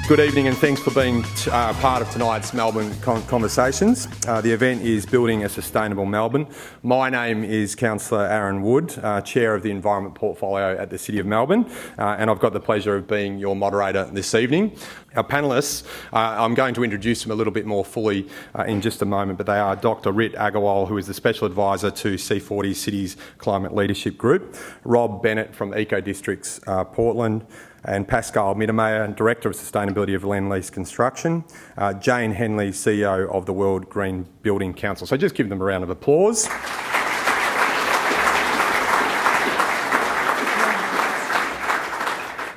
Good evening and thanks for being part of tonight's Melbourne Conversations. The event is Building a Sustainable Melbourne. My name is Councillor Arron Wood, Chair of the Environment Portfolio at the City of Melbourne, and I've got the pleasure of being your moderator this evening. Our panellists, I'm going to introduce them a little bit more fully in just a moment, but they are Dr. Aggarwalla, who is the Special Advisor to C40 Cities Climate Leadership Group, Rob Bennett from Ecodistricts Portland, and Pascale Mittermaier, Director of Sustainability of Lease Construction, Jane Henley, CEO of the World Green Building Council. So just give them a round of applause.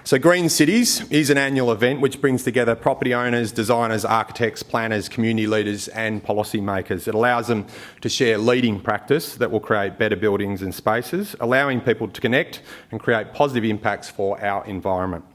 So Green Cities is an annual event which brings together property owners, designers, architects, planners, community leaders and policymakers. It allows them to share leading practice that will create better buildings and spaces, allowing people to connect and create positive impacts for our environment.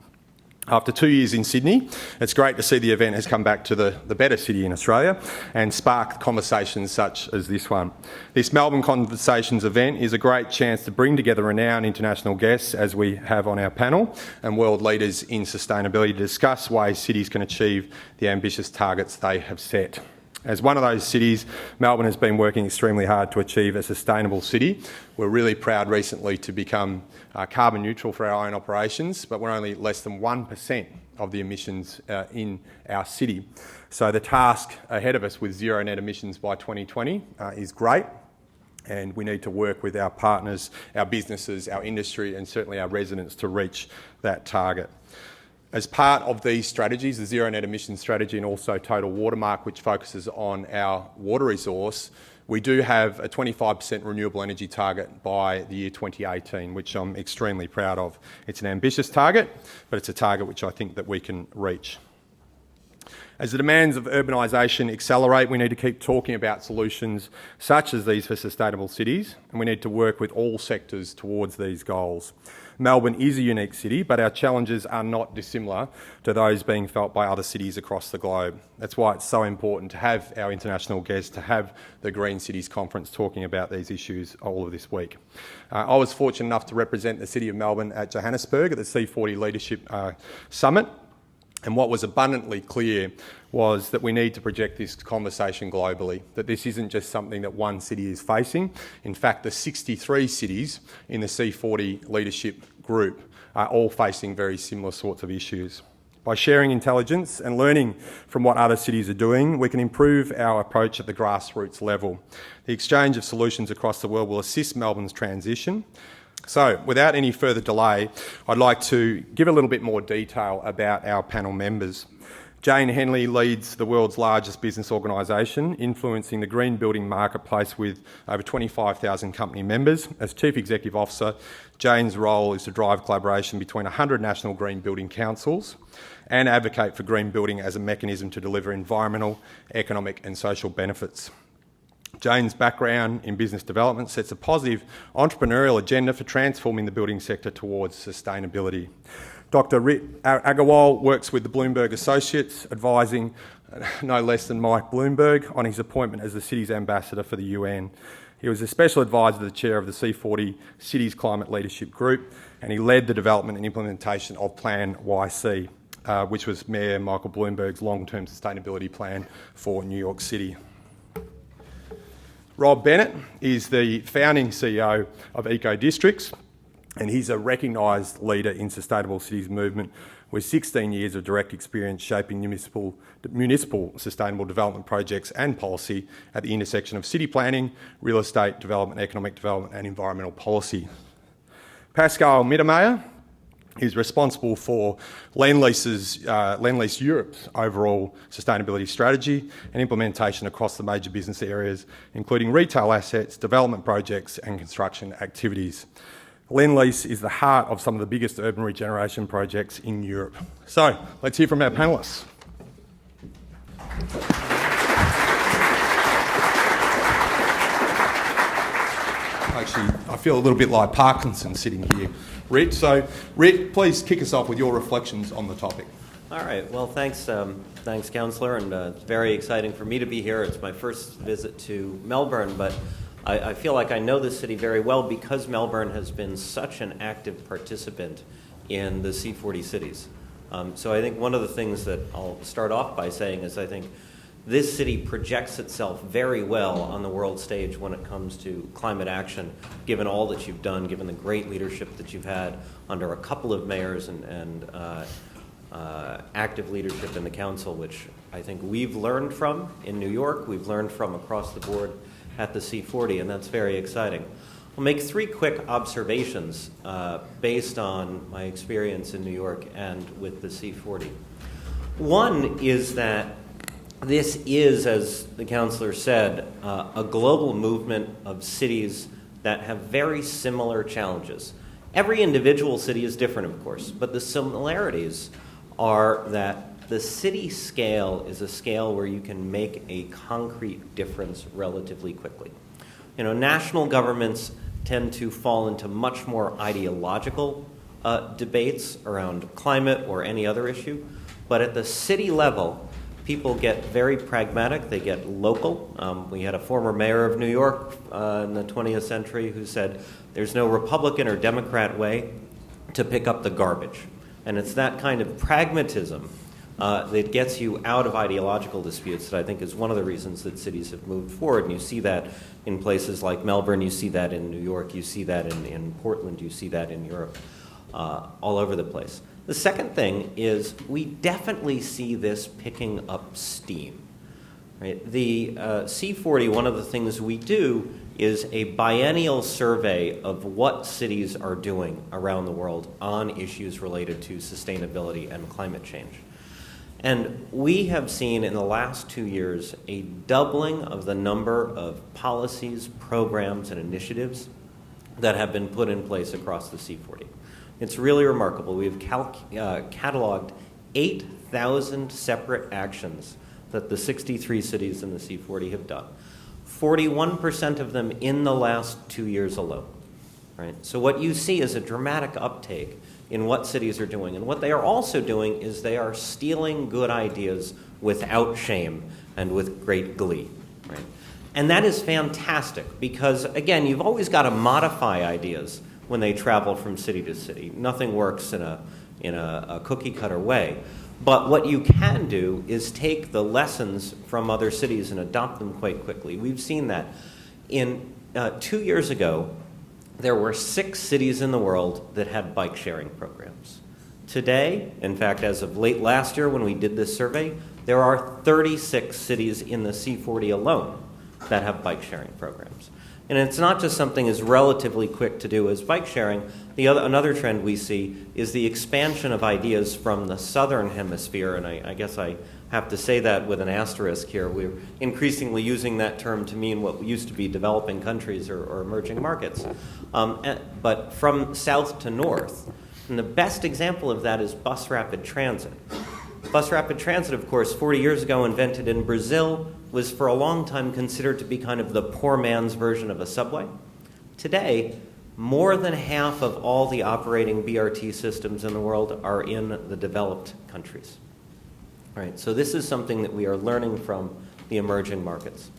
After 2 years in Sydney, it's great to see the event has come back to the better city in Australia and sparked conversations such as this one. This Melbourne Conversations event is a great chance to bring together renowned international guests, as we have on our panel, and world leaders in sustainability to discuss ways cities can achieve the ambitious targets they have set. As one of those cities, Melbourne has been working extremely hard to achieve a sustainable city. We're really proud recently to become carbon neutral for our own operations, but we're only less than 1% of the emissions in our city. So the task ahead of us with zero net emissions by 2020 is great, and we need to work with our partners, our businesses, our industry, and certainly our residents to reach that target. As part of these strategies, the Zero Net Emissions Strategy and also Total Watermark, which focuses on our water resource, we do have a 25% renewable energy target by the year 2018, which I'm extremely proud of. It's an ambitious target, but it's a target which I think that we can reach. As the demands of urbanisation accelerate, we need to keep talking about solutions such as these for sustainable cities, and we need to work with all sectors towards these goals. Melbourne is a unique city, but our challenges are not dissimilar to those being felt by other cities across the globe. That's why it's so important to have our international guests, to have the Green Cities Conference talking about these issues all of this week. I was fortunate enough to represent the City of Melbourne at Johannesburg at the C40 Leadership Summit. And what was abundantly clear was that we need to project this conversation globally, that this isn't just something that one city is facing. In fact, the 63 cities in the C40 leadership group are all facing very similar sorts of issues. By sharing intelligence and learning from what other cities are doing, we can improve our approach at the grassroots level. The exchange of solutions across the world will assist Melbourne's transition. So, without any further delay, I'd like to give a little bit more detail about our panel members. Jane Henley leads the world's largest business organisation, influencing the green building marketplace with over 25,000 company members. As Chief Executive Officer, Jane's role is to drive collaboration between 100 national green building councils and advocate for green building as a mechanism to deliver environmental, economic and social benefits. Jane's background in business development sets a positive entrepreneurial agenda for transforming the building sector towards sustainability. Dr. Aggarwalla works with the Bloomberg Associates, advising no less than Mike Bloomberg on his appointment as the city's ambassador for the UN. He was a special advisor to the chair of the C40 Cities Climate Leadership Group, and he led the development and implementation of Plan YC, which was Mayor Michael Bloomberg's long-term sustainability plan for New York City. Rob Bennett is the founding CEO of Ecodistricts, and he's a recognised leader in sustainable cities movement with 16 years of direct experience shaping municipal sustainable development projects and policy at the intersection of city planning, real estate development, economic development and environmental policy. Pascale Mittermaier is responsible for Lease Europe's overall sustainability strategy and implementation across the major business areas, including retail assets, development projects and construction activities. Lease is the heart of some of the biggest urban regeneration projects in Europe. So, let's hear from our panellists. Actually, I feel a little bit like Parkinson sitting here. Rit, please kick us off with your reflections on the topic. All right. Well, thanks, Councillor, and it's very exciting for me to be here. It's my first visit to Melbourne, but I feel like I know the city very well because Melbourne has been such an active participant in the C40 cities. So I think one of the things that I'll start off by saying is I think this city projects itself very well on the world stage when it comes to climate action, given all that you've done, given the great leadership that you've had under a couple of mayors and active leadership in the council, which I think we've learned from in New York, we've learned from across the board at the C40, and that's very exciting. I'll make three quick observations based on my experience in New York and with the C40. One is that this is, as the councillor said, a global movement of cities that have very similar challenges. Every individual city is different, of course, but the similarities are that the city scale is a scale where you can make a concrete difference relatively quickly. You know, national governments tend to fall into much more ideological debates around climate or any other issue, but at the city level, people get very pragmatic, they get local. We had a former mayor of New York in the 20th century who said, there's no Republican or Democrat way to pick up the garbage. And it's that kind of pragmatism that gets you out of ideological disputes that I think is one of the reasons that cities have moved forward. And you see that in places like Melbourne, you see that in New York, you see that in Portland, you see that in Europe, all over the place. The second thing is we definitely see this picking up steam. Right? The C40, one of the things we do is a biennial survey of what cities are doing around the world on issues related to sustainability and climate change. And we have seen in the last 2 years a doubling of the number of policies, programs, and initiatives that have been put in place across the C40. It's really remarkable. We've cataloged 8,000 separate actions that the 63 cities in the C40 have done. 41% of them in the last 2 years alone. Right? So what you see is a dramatic uptake in what cities are doing. And what they are also doing is they are stealing good ideas without shame and with great glee. Right? And that is fantastic because, again, you've always got to modify ideas when they travel from city to city. Nothing works in a cookie-cutter way. But what you can do is take the lessons from other cities and adopt them quite quickly. We've seen that. 2 years ago, there were 6 cities in the world that had bike-sharing programs. Today, in fact, as of late last year when we did this survey, there are 36 cities in the C40 alone that have bike-sharing programs. And it's not just something as relatively quick to do as bike sharing. Another trend we see is the expansion of ideas from the southern hemisphere, and I guess I have to say that with an asterisk here. We're increasingly using that term to mean what used to be developing countries or emerging markets. But from south to north, and the best example of that is bus rapid transit. Bus rapid transit, of course, 40 years ago invented in Brazil, was for a long time considered to be kind of the poor man's version of a subway. Today, more than half of all the operating BRT systems in the world are in the developed countries. Right, so this is something that we are learning from the emerging markets.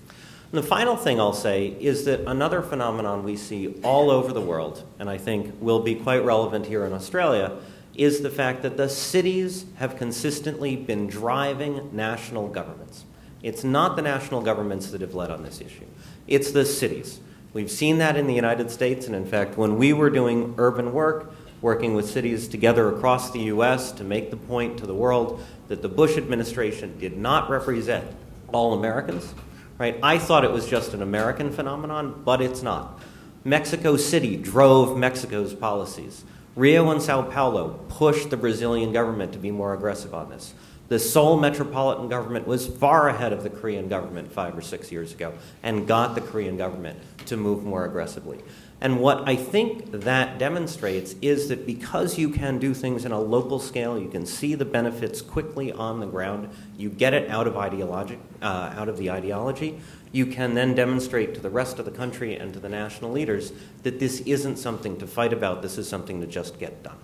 And the final thing I'll say is that another phenomenon we see all over the world, and I think will be quite relevant here in Australia, is the fact that the cities have consistently been driving national governments. It's not the national governments that have led on this issue. It's the cities. We've seen that in the United States, and in fact, when we were doing urban work, working with cities together across the U.S. to make the point to the world that the Bush administration did not represent all Americans, right? I thought it was just an American phenomenon, but it's not. Mexico City drove Mexico's policies. Rio and Sao Paulo pushed the Brazilian government to be more aggressive on this. The Seoul metropolitan government was far ahead of the Korean government 5 or 6 years ago and got the Korean government to move more aggressively. And what I think that demonstrates is that because you can do things in a local scale, you can see the benefits quickly on the ground, you get it out of the ideology, you can then demonstrate to the rest of the country and to the national leaders that this isn't something to fight about, this is something to just get done.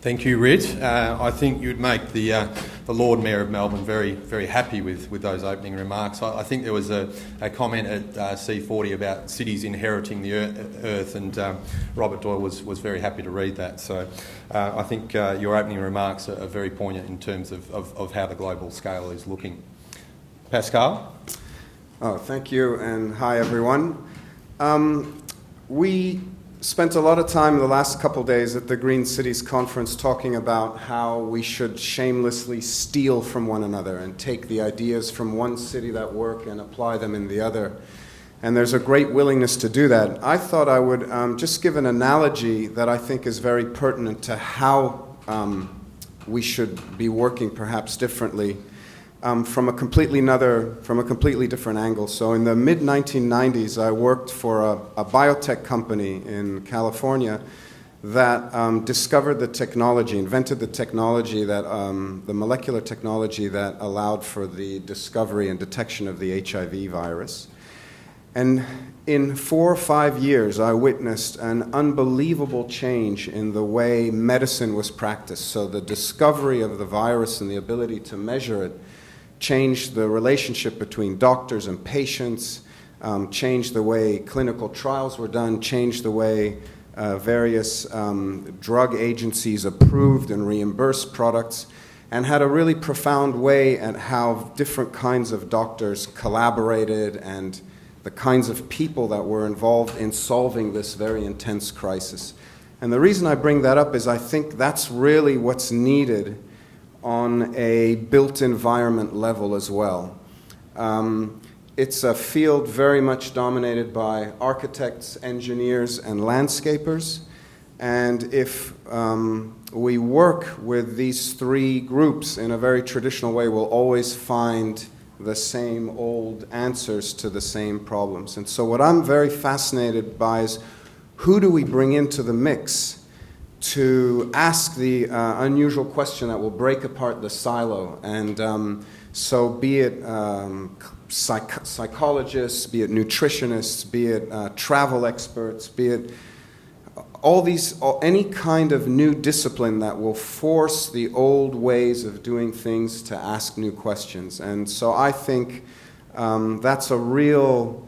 Thank you, Rit. I think you'd make the Lord Mayor of Melbourne very, very happy with those opening remarks. I think there was a comment at C40 about cities inheriting the earth, and Robert Doyle was very happy to read that. So I think your opening remarks are very poignant in terms of how the global scale is looking. Pascale? Oh, thank you, and hi, everyone. We spent a lot of time in the last couple days at the Green Cities Conference talking about how we should shamelessly steal from one another and take the ideas from one city that work and apply them in the other. And there's a great willingness to do that. I thought I would just give an analogy that I think is very pertinent to how we should be working perhaps differently from a completely different angle. So in the mid-1990s, I worked for a biotech company in California that discovered the technology, invented the technology that, the molecular technology that allowed for the discovery and detection of the HIV virus. And in 4 or 5 years, I witnessed an unbelievable change in the way medicine was practiced. So the discovery of the virus and the ability to measure it changed the relationship between doctors and patients, changed the way clinical trials were done, changed the way various drug agencies approved and reimbursed products, and had a really profound way at how different kinds of doctors collaborated and the kinds of people that were involved in solving this very intense crisis. And the reason I bring that up is I think that's really what's needed on a built environment level as well. It's a field very much dominated by architects, engineers, and landscapers. And if we work with these three groups in a very traditional way, we'll always find the same old answers to the same problems. And so what I'm very fascinated by is who do we bring into the mix to ask the unusual question that will break apart the silo. And so be it psychologists, be it nutritionists, be it travel experts, be it any kind of new discipline that will force the old ways of doing things to ask new questions. And so I think that's a real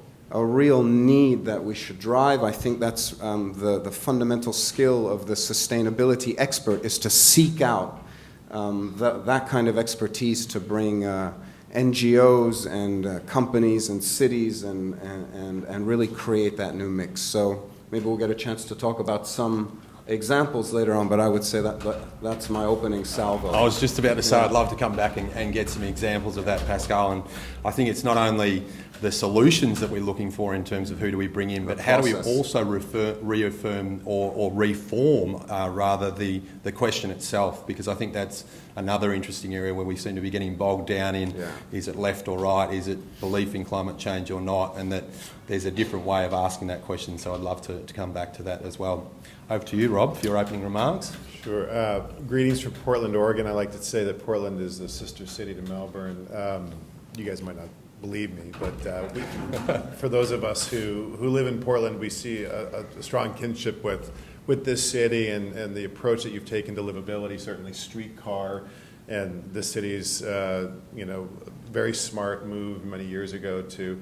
need that we should drive. I think that's the fundamental skill of the sustainability expert, is to seek out that kind of expertise to bring NGOs and companies and cities and really create that new mix. So maybe we'll get a chance to talk about some examples later on, but I would say that's my opening salvo. I was just about to say I'd love to come back and get some examples of that, Pascale. And I think it's not only the solutions that we're looking for in terms of who do we bring in, but how do we also reaffirm or reform rather the question itself, because I think that's another interesting area where we seem to be getting bogged down in, is it left or right, is it belief in climate change or not, and that there's a different way of asking that question, so I'd love to come back to that as well. Over to you, Rob, for your opening remarks. Sure. Greetings from Portland, Oregon. I like to say that Portland is the sister city to Melbourne. You guys might not believe me, but for those of us who live in Portland, we see a strong kinship with this city and the approach that you've taken to livability, certainly streetcar, and the city's very smart move many years ago to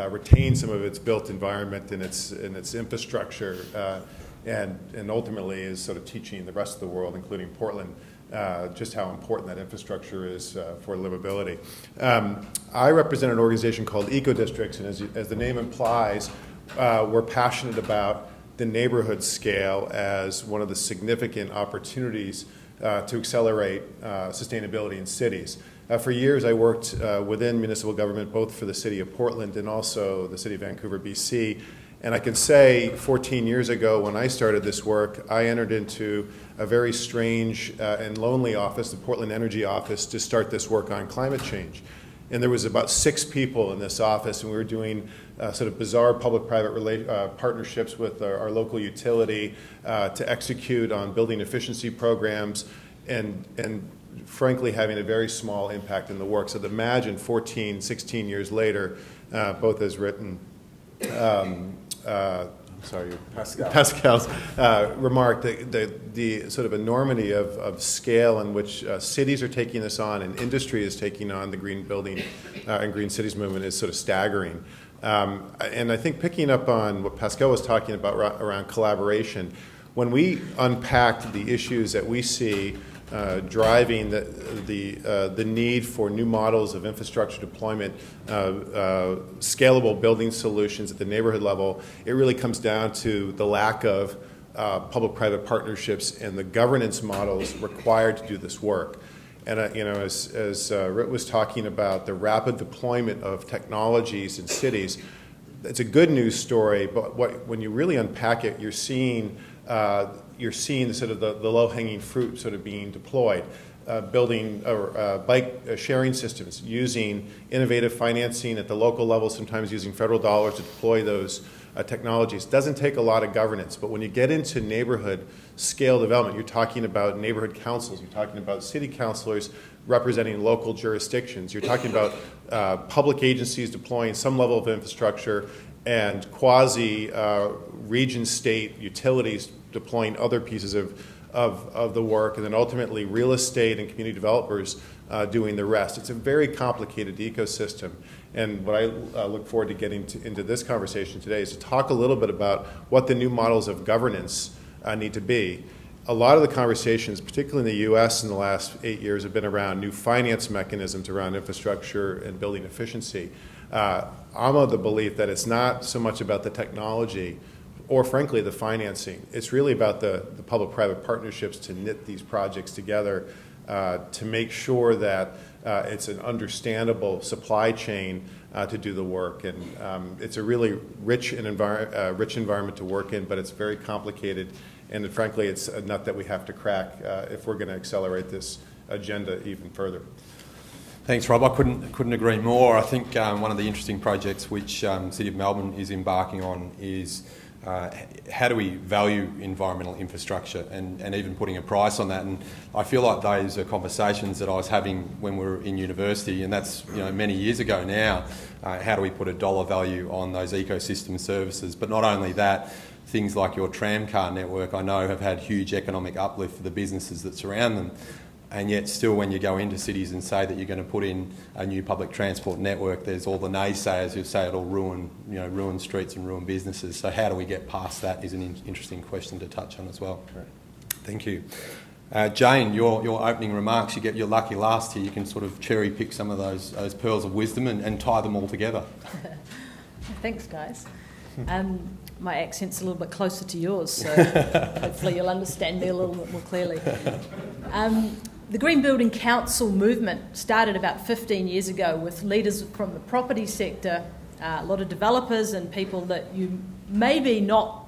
retain some of its built environment and its infrastructure, and ultimately is sort of teaching the rest of the world, including Portland, just how important that infrastructure is for livability. I represent an organization called Ecodistricts, and as the name implies, we're passionate about the neighborhood scale as one of the significant opportunities to accelerate sustainability in cities. For years, I worked within municipal government, both for the city of Portland and also the city of Vancouver, BC. And I can say 14 years ago when I started this work, I entered into a very strange and lonely office, the Portland Energy office, to start this work on climate change. And there was about 6 people in this office, and we were doing sort of bizarre public-private partnerships with our local utility to execute on building efficiency programs and frankly having a very small impact in the work. So imagine 14, 16 years later, both as written, Pascale's remark, the sort of enormity of scale in which cities are taking this on and industry is taking on the green building and green cities movement is sort of staggering. And I think picking up on what Pascale was talking about around collaboration, when we unpacked the issues that we see driving the need for new models of infrastructure deployment, scalable building solutions at the neighborhood level, it really comes down to the lack of public-private partnerships and the governance models required to do this work. And as Rit was talking about the rapid deployment of technologies in cities, it's a good news story, but when you really unpack it, you're seeing sort of the low-hanging fruit sort of being deployed, building bike sharing systems, using innovative financing at the local level, sometimes using federal dollars to deploy those technologies. Doesn't take a lot of governance, but when you get into neighborhood scale development, you're talking about neighborhood councils, you're talking about city councilors representing local jurisdictions, you're talking about public agencies deploying some level of infrastructure and quasi-region state utilities deploying other pieces of the work, and then ultimately real estate and community developers doing the rest. It's a very complicated ecosystem. And what I look forward to getting into this conversation today is to talk a little bit about what the new models of governance need to be. A lot of the conversations, particularly in the U.S. in the last 8 years, have been around new finance mechanisms around infrastructure and building efficiency. I'm of the belief that it's not so much about the technology or frankly the financing. It's really about the public-private partnerships to knit these projects together to make sure that it's an understandable supply chain to do the work. And it's a really rich environment to work in, but it's very complicated. And frankly, it's a nut that we have to crack if we're going to accelerate this agenda even further. Thanks, Rob. I couldn't agree more. I think one of the interesting projects which City of Melbourne is embarking on is how do we value environmental infrastructure and even putting a price on that. And I feel like those are conversations that I was having when we were in university, and that's many years ago now. How do we put a dollar value on those ecosystem services? But not only that, things like your tramcar network I know have had huge economic uplift for the businesses that surround them. And yet still when you go into cities and say that you're going to put in a new public transport network, there's all the naysayers who say it'll ruin streets and ruin businesses. So how do we get past that is an interesting question to touch on as well. Right. Thank you. Jane, your opening remarks, you get your lucky last here. You can sort of cherry pick some of those pearls of wisdom and tie them all together. Thanks, guys. My accent's a little bit closer to yours, so hopefully you'll understand me a little bit more clearly. The Green Building Council movement started about 15 years ago with leaders from the property sector, a lot of developers and people that you maybe not,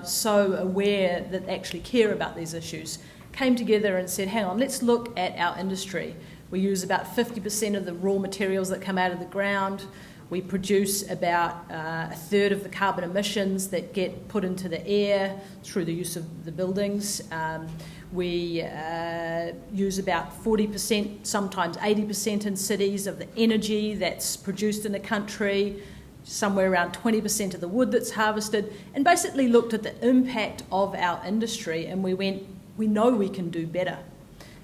so aware that actually care about these issues, came together and said, hang on, let's look at our industry. We use about 50% of the raw materials that come out of the ground. We produce about a third of the carbon emissions that get put into the air through the use of the buildings. We use about 40%, sometimes 80% in cities of the energy that's produced in the country, somewhere around 20% of the wood that's harvested, and basically looked at the impact of our industry and we went, we know we can do better.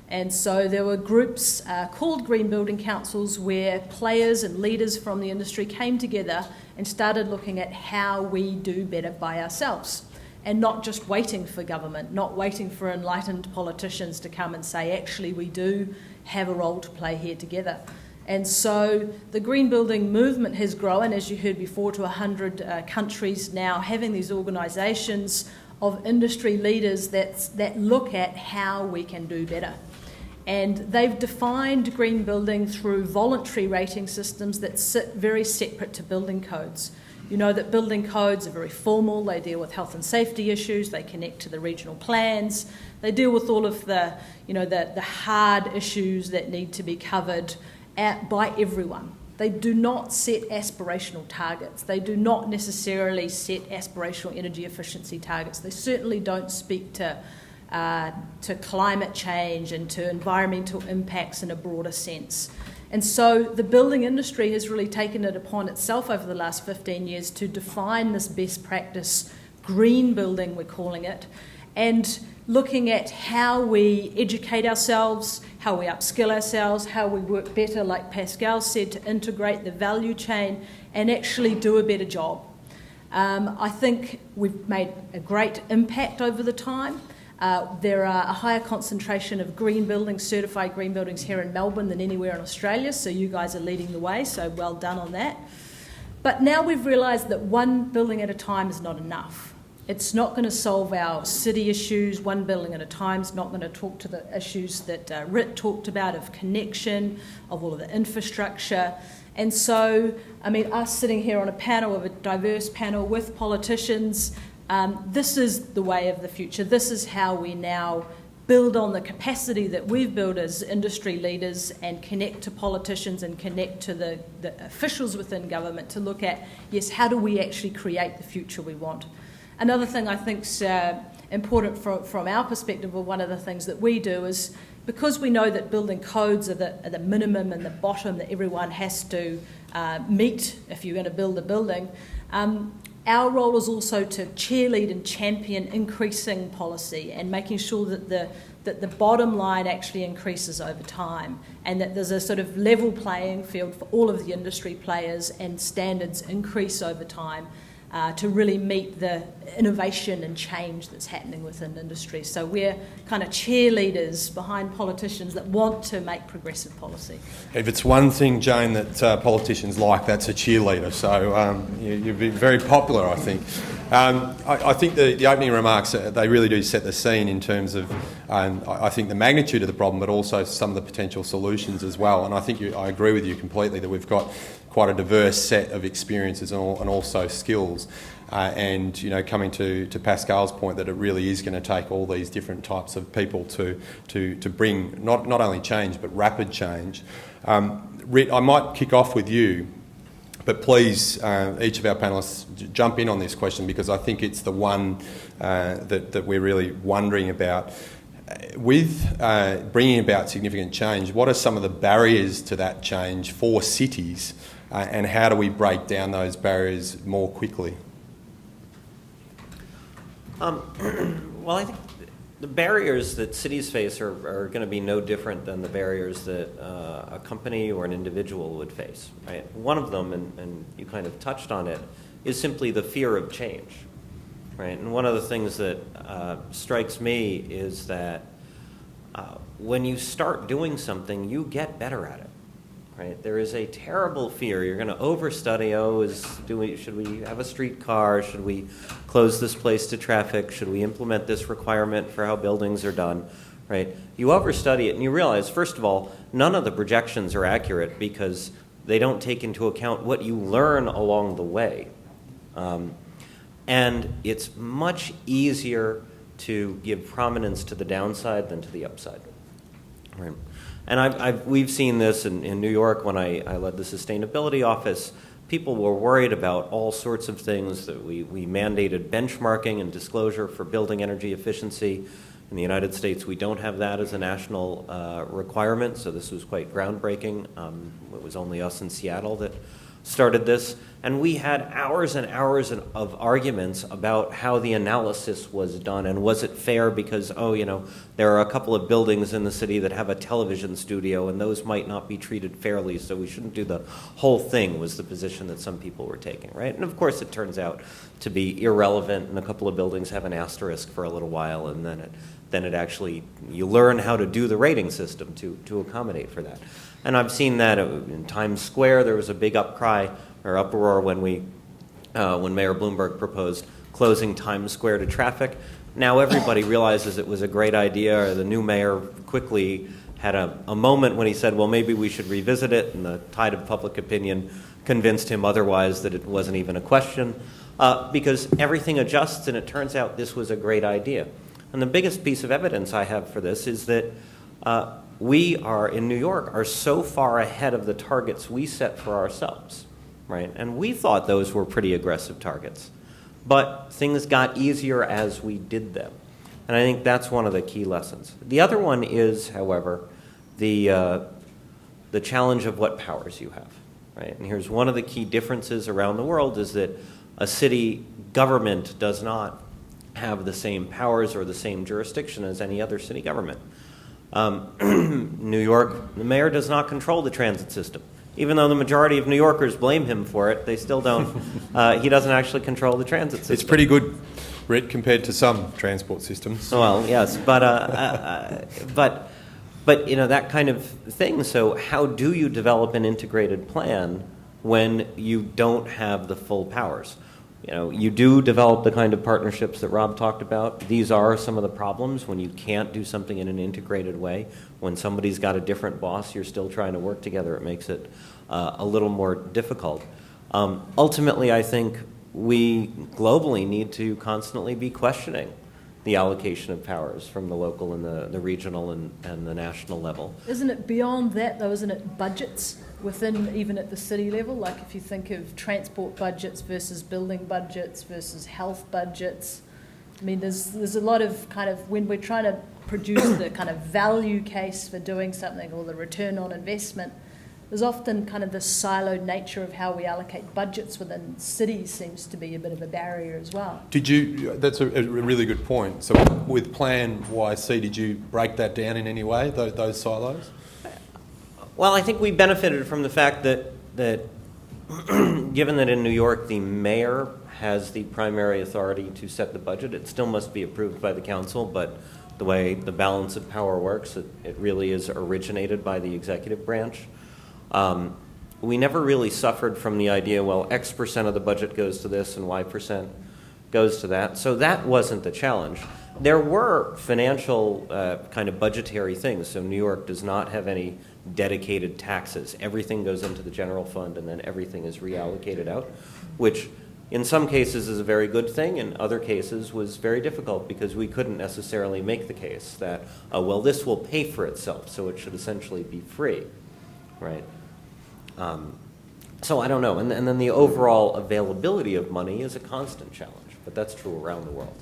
And so there were groups called Green Building Councils where players and leaders from the industry came together and started looking at how we do better by ourselves and not just waiting for government, not waiting for enlightened politicians to come and say, actually, we do have a role to play here together. And so the green building movement has grown, as you heard before, to 100 countries now, having these organisations of industry leaders that look at how we can do better. And they've defined green building through voluntary rating systems that sit very separate to building codes. You know that building codes are very formal, they deal with health and safety issues, they connect to the regional plans, they deal with all of the, the hard issues that need to be covered by everyone. They do not set aspirational targets. They do not necessarily set aspirational energy efficiency targets. They certainly don't speak to climate change and to environmental impacts in a broader sense. And so the building industry has really taken it upon itself over the last 15 years to define this best practice green building, we're calling it, and looking at how we educate ourselves, how we upskill ourselves, how we work better, like Pascale said, to integrate the value chain and actually do a better job. I think we've made a great impact over the time. There are a higher concentration of green buildings, certified green buildings here in Melbourne than anywhere in Australia, so you guys are leading the way, so well done on that. But now we've realised that one building at a time is not enough. It's not going to solve our city issues. One building at a time is not going to talk to the issues that Rit talked about of connection, of all of the infrastructure. And so, I mean, us sitting here on a panel, of a diverse panel with politicians, this is the way of the future. This is how we now build on the capacity that we've built as industry leaders and connect to politicians and connect to the officials within government to look at, yes, how do we actually create the future we want? Another thing I think is important from our perspective, or one of the things that we do, is because we know that building codes are the minimum and the bottom that everyone has to meet if you're going to build a building, our role is also to cheerlead and champion increasing policy and making sure that the bottom line actually increases over time, and that there's a sort of level playing field for all of the industry players and standards increase over time. To really meet the innovation and change that's happening within industry. So we're kind of cheerleaders behind politicians that want to make progressive policy. If it's one thing, Jane, that politicians like, that's a cheerleader. So you'd be very popular, I think. I think the opening remarks, they really do set the scene in terms of, I think, the magnitude of the problem, but also some of the potential solutions as well. And I think I agree with you completely that we've got quite a diverse set of experiences and also skills. And, you know, coming to Pascale's point that it really is going to take all these different types of people to bring not only change, but rapid change. Rit, I might kick off with you, but please, each of our panellists, jump in on this question, because I think it's the one that we're really wondering about. With bringing about significant change, what are some of the barriers to that change for cities, and how do we break down those barriers more quickly? Well, I think the barriers that cities face are going to be no different than the barriers that a company or an individual would face, right? One of them, and you kind of touched on it, is simply the fear of change, right? And one of the things that strikes me is that when you start doing something, you get better at it. Right? There is a terrible fear. You're going to overstudy. Should we have a streetcar? Should we close this place to traffic? Should we implement this requirement for how buildings are done? Right? You overstudy it, and you realize, first of all, none of the projections are accurate because they don't take into account what you learn along the way. And it's much easier to give prominence to the downside than to the upside. Right? And we've seen this in New York when I led the sustainability office. People were worried about all sorts of things. That we mandated benchmarking and disclosure for building energy efficiency. In the United States, we don't have that as a national requirement, so this was quite groundbreaking. It was only us in Seattle that started this. And we had hours and hours of arguments about how the analysis was done and was it fair because, there are a couple of buildings in the city that have a television studio and those might not be treated fairly, so we shouldn't do the whole thing, was the position that some people were taking, right? And of course it turns out to be irrelevant, and a couple of buildings have an asterisk for a little while, and then it actually, you learn how to do the rating system to accommodate for that. And I've seen that in Times Square. There was a big uproar when Mayor Bloomberg proposed closing Times Square to traffic. Now everybody realizes it was a great idea. The new mayor quickly had a moment when he said, well, maybe we should revisit it, and the tide of public opinion convinced him otherwise that it wasn't even a question, because everything adjusts, and it turns out this was a great idea. And the biggest piece of evidence I have for this is that we in New York, are so far ahead of the targets we set for ourselves, right? And we thought those were pretty aggressive targets. But things got easier as we did them. And I think that's one of the key lessons. The other one is, however, the challenge of what powers you have, right? And here's one of the key differences around the world is that a city government does not have the same powers or the same jurisdiction as any other city government. New York, the mayor does not control the transit system. Even though the majority of New Yorkers blame him for it, they still don't. He doesn't actually control the transit system. It's pretty good, Britt, compared to some transport systems. Well, yes, but that kind of thing. So how do you develop an integrated plan when you don't have the full powers? You do develop the kind of partnerships that Rob talked about. These are some of the problems when you can't do something in an integrated way. When somebody's got a different boss, you're still trying to work together. It makes it a little more difficult. Ultimately, I think we globally need to constantly be questioning the allocation of powers from the local and the regional and the national level. Isn't it beyond that, though? Isn't it budgets within, even at the city level? Like if you think of transport budgets versus building budgets versus health budgets, I mean, there's a lot of kind of, when we're trying to produce the kind of value case for doing something or the return on investment, there's often kind of the siloed nature of how we allocate budgets within cities seems to be a bit of a barrier as well. That's a really good point. So with Plan YC, did you break that down in any way, those silos? Well, I think we benefited from the fact that given that in New York the mayor has the primary authority to set the budget, it still must be approved by the council, but the way the balance of power works, it really is originated by the executive branch. We never really suffered from the idea, well, X percent of the budget goes to this and Y percent goes to that. So that wasn't the challenge. There were financial kind of budgetary things. So New York does not have any dedicated taxes. Everything goes into the general fund and then everything is reallocated out, which in some cases is a very good thing. In other cases was very difficult because we couldn't necessarily make the case that, well, this will pay for itself, so it should essentially be free, right? So I don't know. And then the overall availability of money is a constant challenge, but that's true around the world.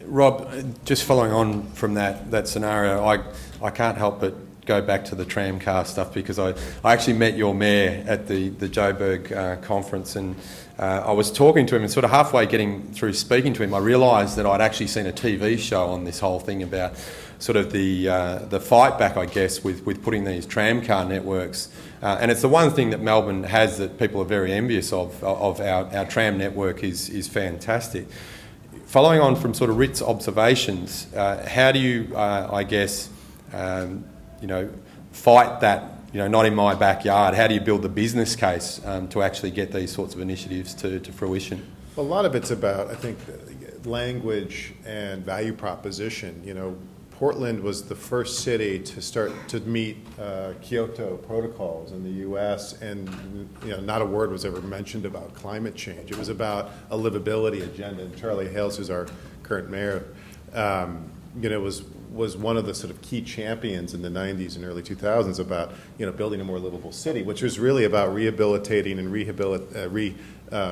Rob, just following on from that scenario, I can't help but go back to the tram car stuff because I actually met your mayor at the Joburg conference, and I was talking to him, and sort of halfway getting through speaking to him, I realised that I'd actually seen a TV show on this whole thing about sort of the fight back, I guess, with putting these tram car networks. And it's the one thing that Melbourne has that people are very envious of our tram network is fantastic. Following on from sort of Ritt's observations, how do you, I guess, fight that, not in my backyard? How do you build the business case to actually get these sorts of initiatives to fruition? Well, a lot of it's about, I think, language and value proposition. Portland was the first city to start to meet Kyoto protocols in the U.S., and not a word was ever mentioned about climate change. It was about a livability agenda. And Charlie Hales, who's our current mayor, was one of the sort of key champions in the 90s and early 2000s about building a more livable city, which was really about rehabilitating and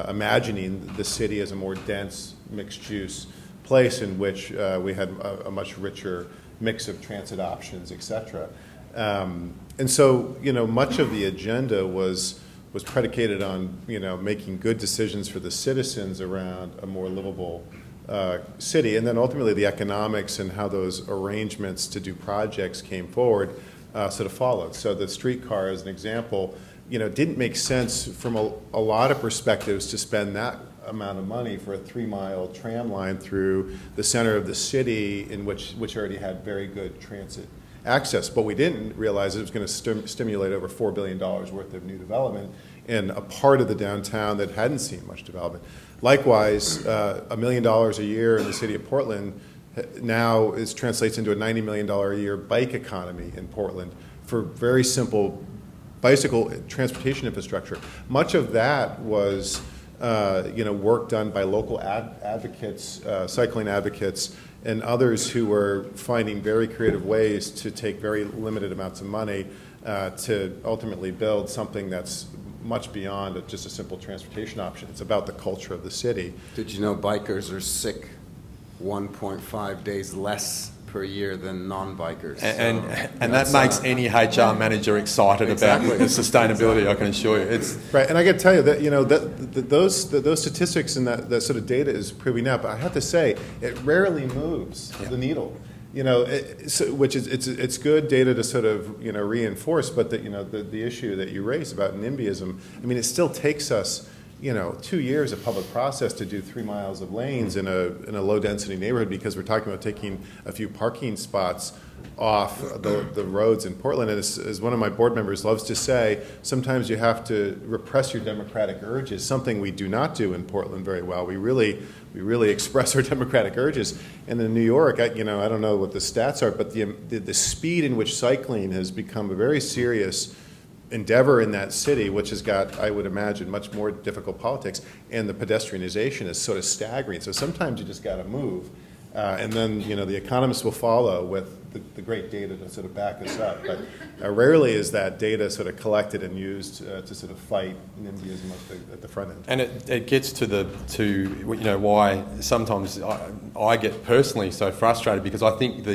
imagining the city as a more dense, mixed-use place in which we had a much richer mix of transit options, et cetera. And so, much of the agenda was predicated on, making good decisions for the citizens around a more livable city. And then ultimately the economics and how those arrangements to do projects came forward sort of followed. So the streetcar, as an example, didn't make sense from a lot of perspectives to spend that amount of money for a 3-mile tram line through the center of the city, in which already had very good transit access. But we didn't realize it was going to stimulate over $4 billion worth of new development in a part of the downtown that hadn't seen much development. Likewise, $1 million a year in the city of Portland now translates into a $90 million a year bike economy in Portland for very simple bicycle transportation infrastructure. Much of that was work done by local advocates, cycling advocates, and others who were finding very creative ways to take very limited amounts of money to ultimately build something that's much beyond just a simple transportation option. It's about the culture of the city. Did you know bikers are sick 1.5 days less per year than non-bikers. And that makes any HR manager excited about the sustainability, I can assure you. It's right, and I got to tell you that those statistics and that sort of data is proving out. But I have to say, it rarely moves the needle. Which is it's good data to sort of reinforce, but the issue that you raised about NIMBYism, I mean, it still takes us 2 years of public process to do 3 miles of lanes in a low density neighborhood, because we're talking about taking a few parking spots off the roads in Portland. And as one of my board members loves to say, sometimes you have to repress your democratic urges, something we do not do in Portland very well. We really express our democratic urges. And in New York, I don't know what the stats are, but the speed in which cycling has become a very serious endeavor in that city, which has got, I would imagine, much more difficult politics, and the pedestrianization is sort of staggering. So sometimes you just got to move, and then the economists will follow with the great data to sort of back us up. But rarely is that data sort of collected and used to sort of fight NIMBYism at the front end. And it gets to why sometimes I get personally so frustrated, because I think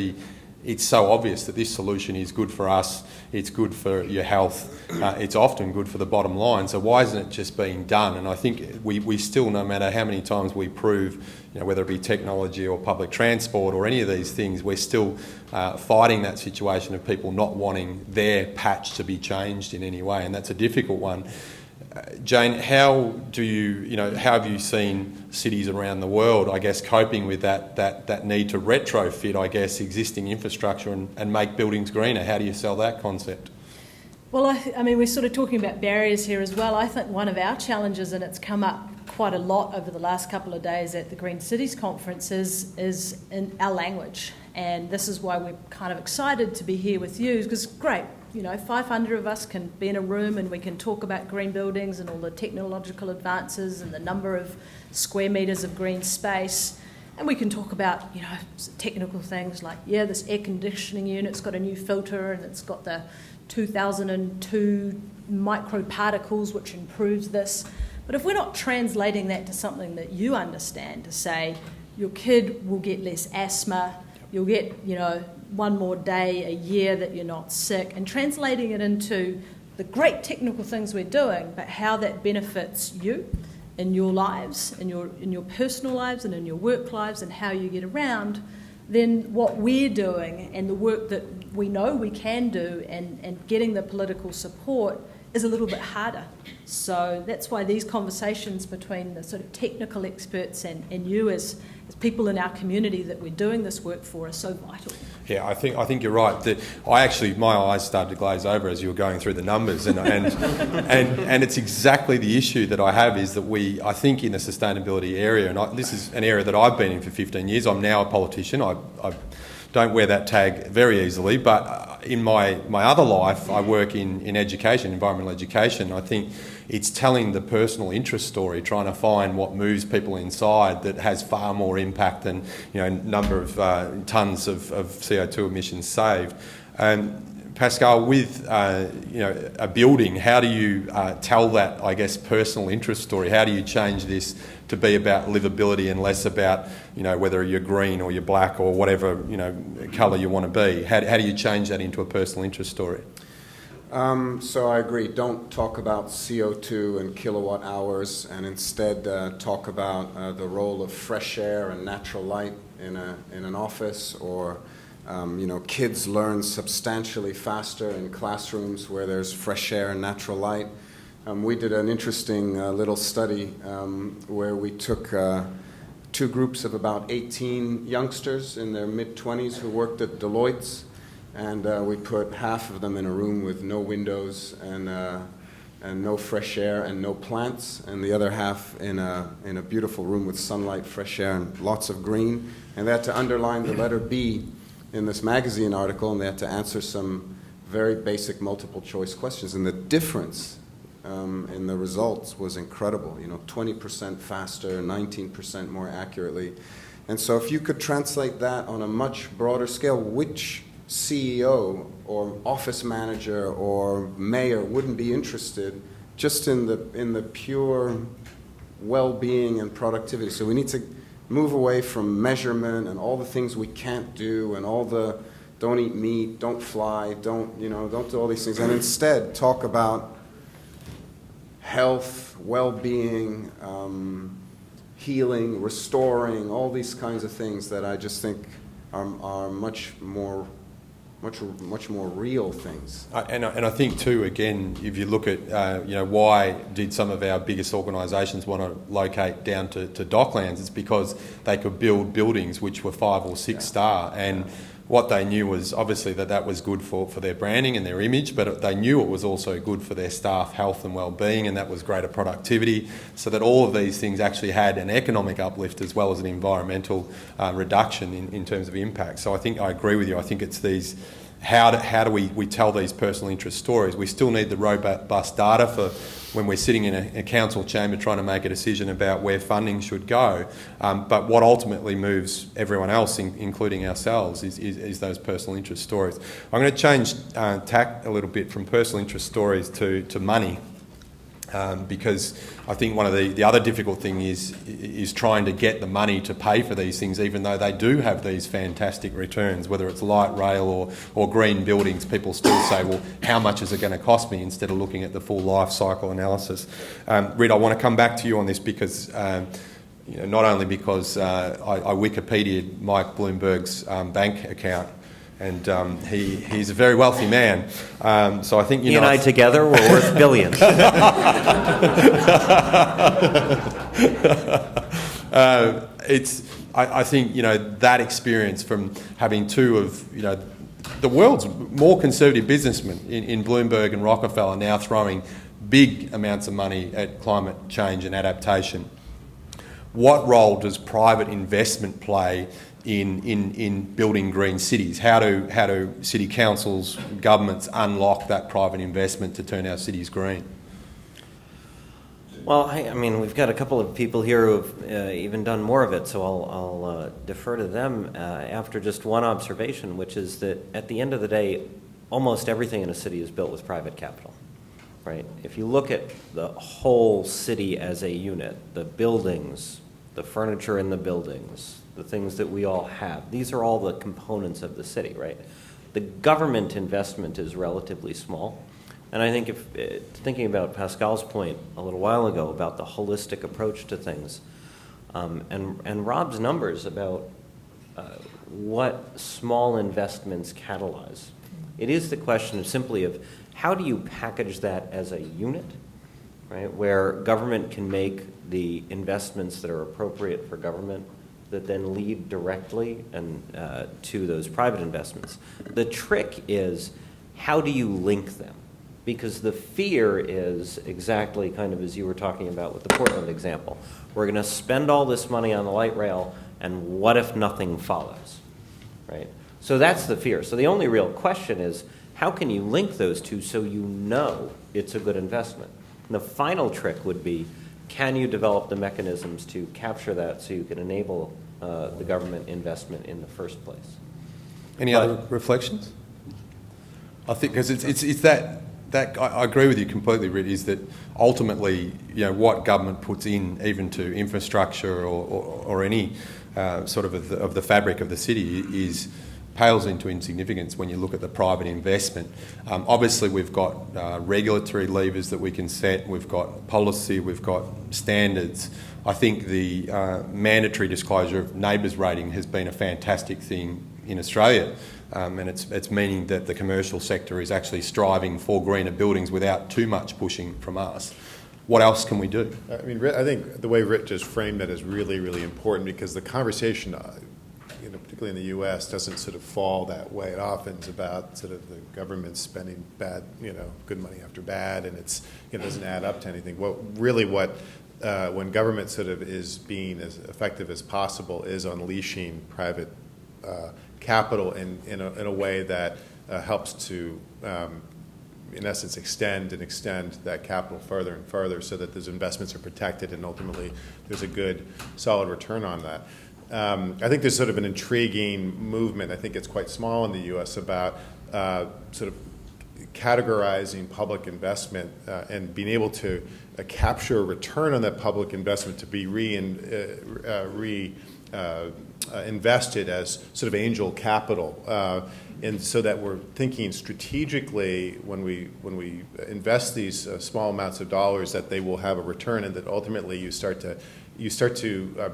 it's so obvious that this solution is good for us, it's good for your health, it's often good for the bottom line. So why isn't it just being done? And I think we still, no matter how many times we prove, whether it be technology or public transport or any of these things, we're still fighting that situation of people not wanting their patch to be changed in any way, and that's a difficult one. Jane, how have you seen cities around the world, I guess, coping with that need to retrofit, I guess, existing infrastructure and make buildings greener? How do you sell that concept? Well, I mean, we're sort of talking about barriers here as well. I think one of our challenges, and it's come up quite a lot over the last couple of days at the Green Cities Conference, is in our language. And this is why we're kind of excited to be here with you, because great, 500 of us can be in a room and we can talk about green buildings and all the technological advances and the number of square metres of green space. And we can talk about, technical things like, this air conditioning unit's got a new filter and it's got the 2002 microparticles, which improves this. But if we're not translating that to something that you understand, to say your kid will get less asthma, you'll get, one more day a year that you're not sick, and translating it into the great technical things we're doing, but how that benefits you in your lives, in your personal lives and in your work lives, and how you get around, then what we're doing and the work that we know we can do and getting the political support is a little bit harder. So that's why these conversations between the sort of technical experts and you as people in our community that we're doing this work for are so vital. Yeah, I think you're right. My eyes started to glaze over as you were going through the numbers, and it's exactly the issue that I have, is that I think in the sustainability area, and this is an area that I've been in for 15 years. I'm now a politician. I don't wear that tag very easily, but in my other life, I work in education, environmental education. I think it's telling the personal interest story, trying to find what moves people inside that has far more impact than number of tonnes of CO2 emissions saved. Pascale, with a building, how do you tell that, I guess, personal interest story? How do you change this to be about livability and less about whether you're green or you're black or whatever colour you want to be? How do you change that into a personal interest story? So I agree. Don't talk about CO2 and kilowatt hours, and instead talk about the role of fresh air and natural light in an office, or kids learn substantially faster in classrooms where there's fresh air and natural light. We did an interesting little study where we took 2 groups of about 18 youngsters in their mid-20s who worked at Deloitte's, and we put half of them in a room with no windows and no fresh air and no plants, and the other half in a beautiful room with sunlight, fresh air, and lots of green. And they had to underline the letter B in this magazine article, and they had to answer some very basic multiple choice questions. And the difference in the results was incredible. 20% faster, 19% more accurately. And so if you could translate that on a much broader scale, which CEO or office manager or mayor wouldn't be interested just in the pure well-being and productivity? So we need to move away from measurement and all the things we can't do and all the don't eat meat, don't fly, don't do all these things, and instead talk about health, well-being, healing, restoring, all these kinds of things that I just think are much more real things. And I think too, again, if you look at why did some of our biggest organisations want to locate down to Docklands, it's because they could build buildings which were 5 or 6 star, and what they knew was obviously that was good for their branding and their image, but they knew it was also good for their staff health and well-being, and that was greater productivity, so that all of these things actually had an economic uplift as well as an environmental reduction in terms of impact. So I think I agree with you. I think it's these, how do we tell these personal interest stories? We still need the robust data for when we're sitting in a council chamber trying to make a decision about where funding should go. But what ultimately moves everyone else, including ourselves, is those personal interest stories. I'm going to change tack a little bit from personal interest stories to money. Because I think one of the other difficult thing is trying to get the money to pay for these things, even though they do have these fantastic returns, whether it's light rail or green buildings. People still say, well, how much is it going to cost me, instead of looking at the full life cycle analysis. Rid, I want to come back to you on this because not only because I Wikipedia'd Mike Bloomberg's bank account, and he's a very wealthy man. So I think he and I together were worth billions. I think that experience from having two of the world's more conservative businessmen in Bloomberg and Rockefeller now throwing big amounts of money at climate change and adaptation. What role does private investment play in building green cities? How do city councils, governments unlock that private investment to turn our cities green? Well, I mean, we've got a couple of people here who have even done more of it, so I'll defer to them after just one observation, which is that at the end of the day, almost everything in a city is built with private capital, right? If you look at the whole city as a unit, the buildings, the furniture in the buildings, the things that we all have, these are all the components of the city, right? The government investment is relatively small. And I think thinking about Pascale's point a little while ago about the holistic approach to things, and Rob's numbers about what small investments catalyze, it is the question of simply of how do you package that as a unit, right? Where government can make the investments that are appropriate for government that then lead directly and to those private investments. The trick is, how do you link them? Because the fear is exactly kind of as you were talking about with the Portland example. We're going to spend all this money on the light rail, and what if nothing follows, right? So that's the fear. So the only real question is, how can you link those two so you know it's a good investment? And the final trick would be, can you develop the mechanisms to capture that so you can enable the government investment in the first place? Any other reflections? I think because it's that I agree with you completely, Rid, is that ultimately, what government puts in, even to infrastructure or any sort of the fabric of the city, pales into insignificance when you look at the private investment. Obviously, we've got regulatory levers that we can set. We've got policy. We've got standards. I think the mandatory disclosure of neighbours rating has been a fantastic thing in Australia. And it's meaning that the commercial sector is actually striving for greener buildings without too much pushing from us. What else can we do? I mean, I think the way Rich just framed it is really, really important, because the conversation, particularly in the U.S., doesn't sort of fall that way. It often is about sort of the government spending good money after bad, and it doesn't add up to anything. When government sort of is being as effective as possible is unleashing private capital in a way that helps to, in essence, extend that capital further and further, so that those investments are protected and ultimately there's a good, solid return on that. I think there's sort of an intriguing movement, I think it's quite small in the U.S., about sort of categorizing public investment and being able to capture a return on that public investment to be invested as sort of angel capital, and so that we're thinking strategically when we invest these small amounts of dollars that they will have a return, and that ultimately you start to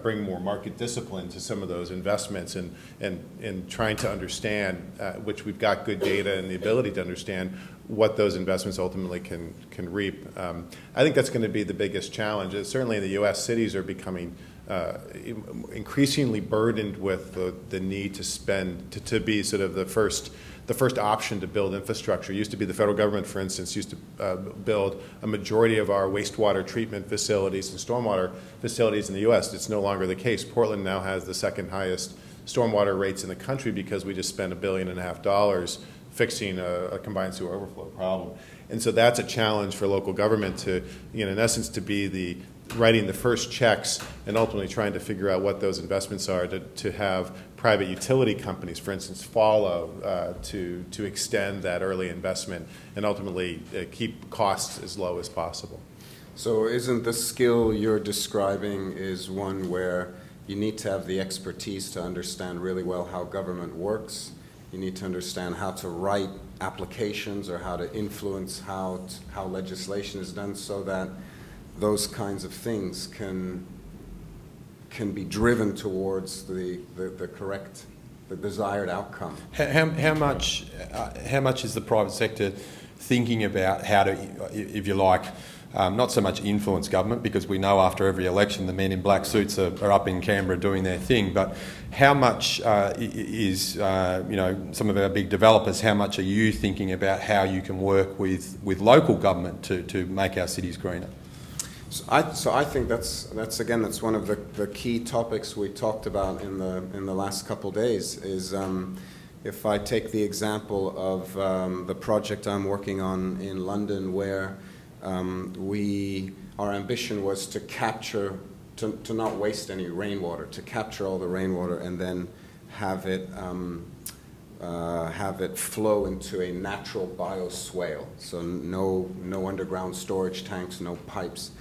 bring more market discipline to some of those investments, and trying to understand, which we've got good data and the ability to understand what those investments ultimately can reap. I think that's going to be the biggest challenge. Certainly in the U.S., cities are becoming increasingly burdened with the need to spend, to be sort of the first option to build infrastructure. It used to be the federal government, for instance, used to build a majority of our wastewater treatment facilities and stormwater facilities in the U.S. It's no longer the case. Portland now has the second highest stormwater rates in the country because we just spent $1.5 billion fixing a combined sewer overflow problem. And so that's a challenge for local government to, in essence, to be writing the first checks and ultimately trying to figure out what those investments are, to have private utility companies, for instance, follow to extend that early investment and ultimately keep costs as low as possible. So isn't the skill you're describing is one where you need to have the expertise to understand really well how government works? You need to understand how to write applications or how to influence how legislation is done, so that those kinds of things can be driven towards the correct, the desired outcome. How much is the private sector thinking about how to, if you like, not so much influence government, because we know after every election the men in black suits are up in Canberra doing their thing, but how much is, some of our big developers, how much are you thinking about how you can work with local government to make our cities greener? So I think that's one of the key topics we talked about in the last couple of days. Is if I take the example of the project I'm working on in London, where our ambition was to capture, to not waste any rainwater, to capture all the rainwater and then have it flow into a natural bioswale. So no underground storage tanks, no pipes.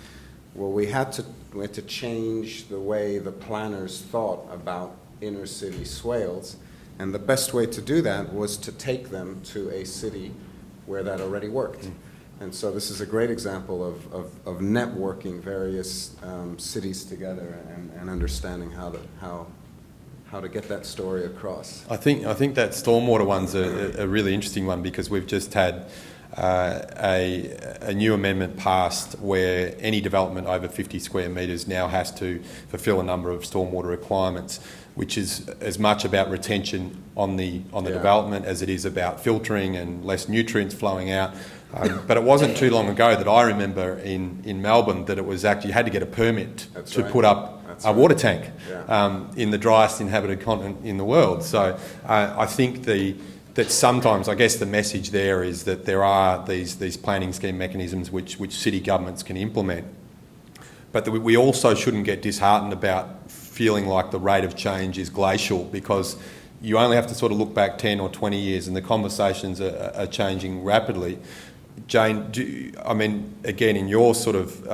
Well, we had to change the way the planners thought about inner city swales, and the best way to do that was to take them to a city where that already worked. And so this is a great example of networking various cities together and understanding how to get that story across. I think that stormwater one's a really interesting one, because we've just had a new amendment passed where any development over 50 square metres now has to fulfil a number of stormwater requirements, which is as much about retention on the development as it is about filtering and less nutrients flowing out. But it wasn't too long ago that I remember in Melbourne that it was actually, you had to get a permit to put up a water tank in the driest inhabited continent in the world. So I think that sometimes, I guess the message there is that there are these planning scheme mechanisms which city governments can implement, but that we also shouldn't get disheartened about feeling like the rate of change is glacial, because you only have to sort of look back 10 or 20 years and the conversations are changing rapidly. Jane, again, in your sort of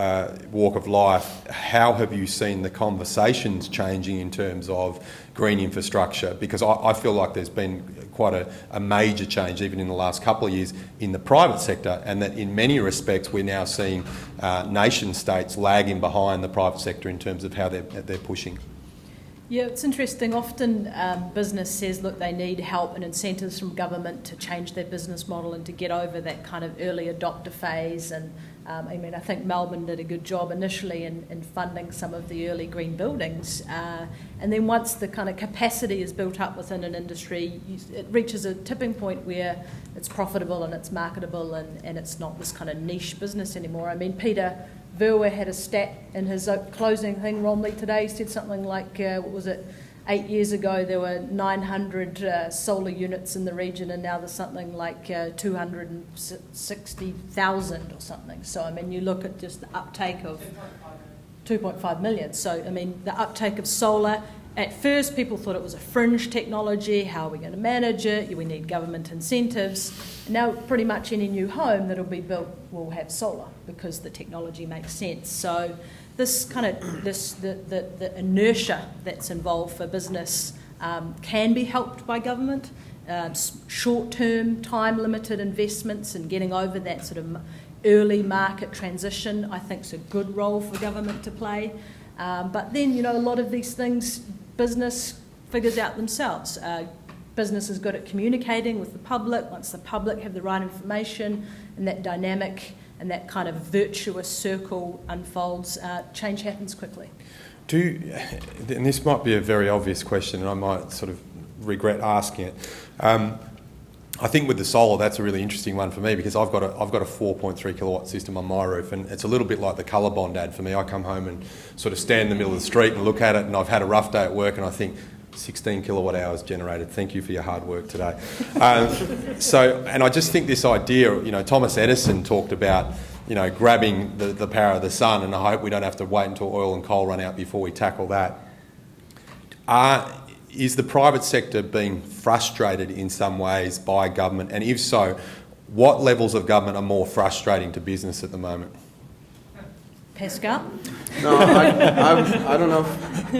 walk of life, how have you seen the conversations changing in terms of green infrastructure? Because I feel like there's been quite a major change, even in the last couple of years, in the private sector, and that in many respects we're now seeing nation states lagging behind the private sector in terms of how they're pushing. Yeah, it's interesting. Often business says, look, they need help and incentives from government to change their business model and to get over that kind of early adopter phase. And I think Melbourne did a good job initially in funding some of the early green buildings. And then once the kind of capacity is built up within an industry, it reaches a tipping point where it's profitable and it's marketable and it's not this kind of niche business anymore. I mean, Peter Verwer had a stat in his closing thing, Romley, today, said something like, 8 years ago there were 900 solar units in the region, and now there's something like 260,000 or something. So, you look at just the uptake of 2.5 million. So, the uptake of solar, at first people thought it was a fringe technology. How are we going to manage it? We need government incentives. Now pretty much any new home that'll be built will have solar because the technology makes sense. So this kind of the inertia that's involved for business can be helped by government. Short-term, time-limited investments and getting over that sort of early market transition, I think, is a good role for government to play. But then, a lot of these things, business figures out themselves. Business is good at communicating with the public. Once the public have the right information and that dynamic and that kind of virtuous circle unfolds, change happens quickly. And this might be a very obvious question, and I might sort of regret asking it. I think with the solar, that's a really interesting one for me, because I've got a 4.3 kilowatt system on my roof, and it's a little bit like the colour bond ad for me. I come home and sort of stand in the middle of the street and look at it, and I've had a rough day at work, and I think, 16 kilowatt hours generated. Thank you for your hard work today. And I just think this idea, Thomas Edison talked about, grabbing the power of the sun, and I hope we don't have to wait until oil and coal run out before we tackle that. Is the private sector being frustrated in some ways by government? And if so, what levels of government are more frustrating to business at the moment? Pascale? No, I don't know.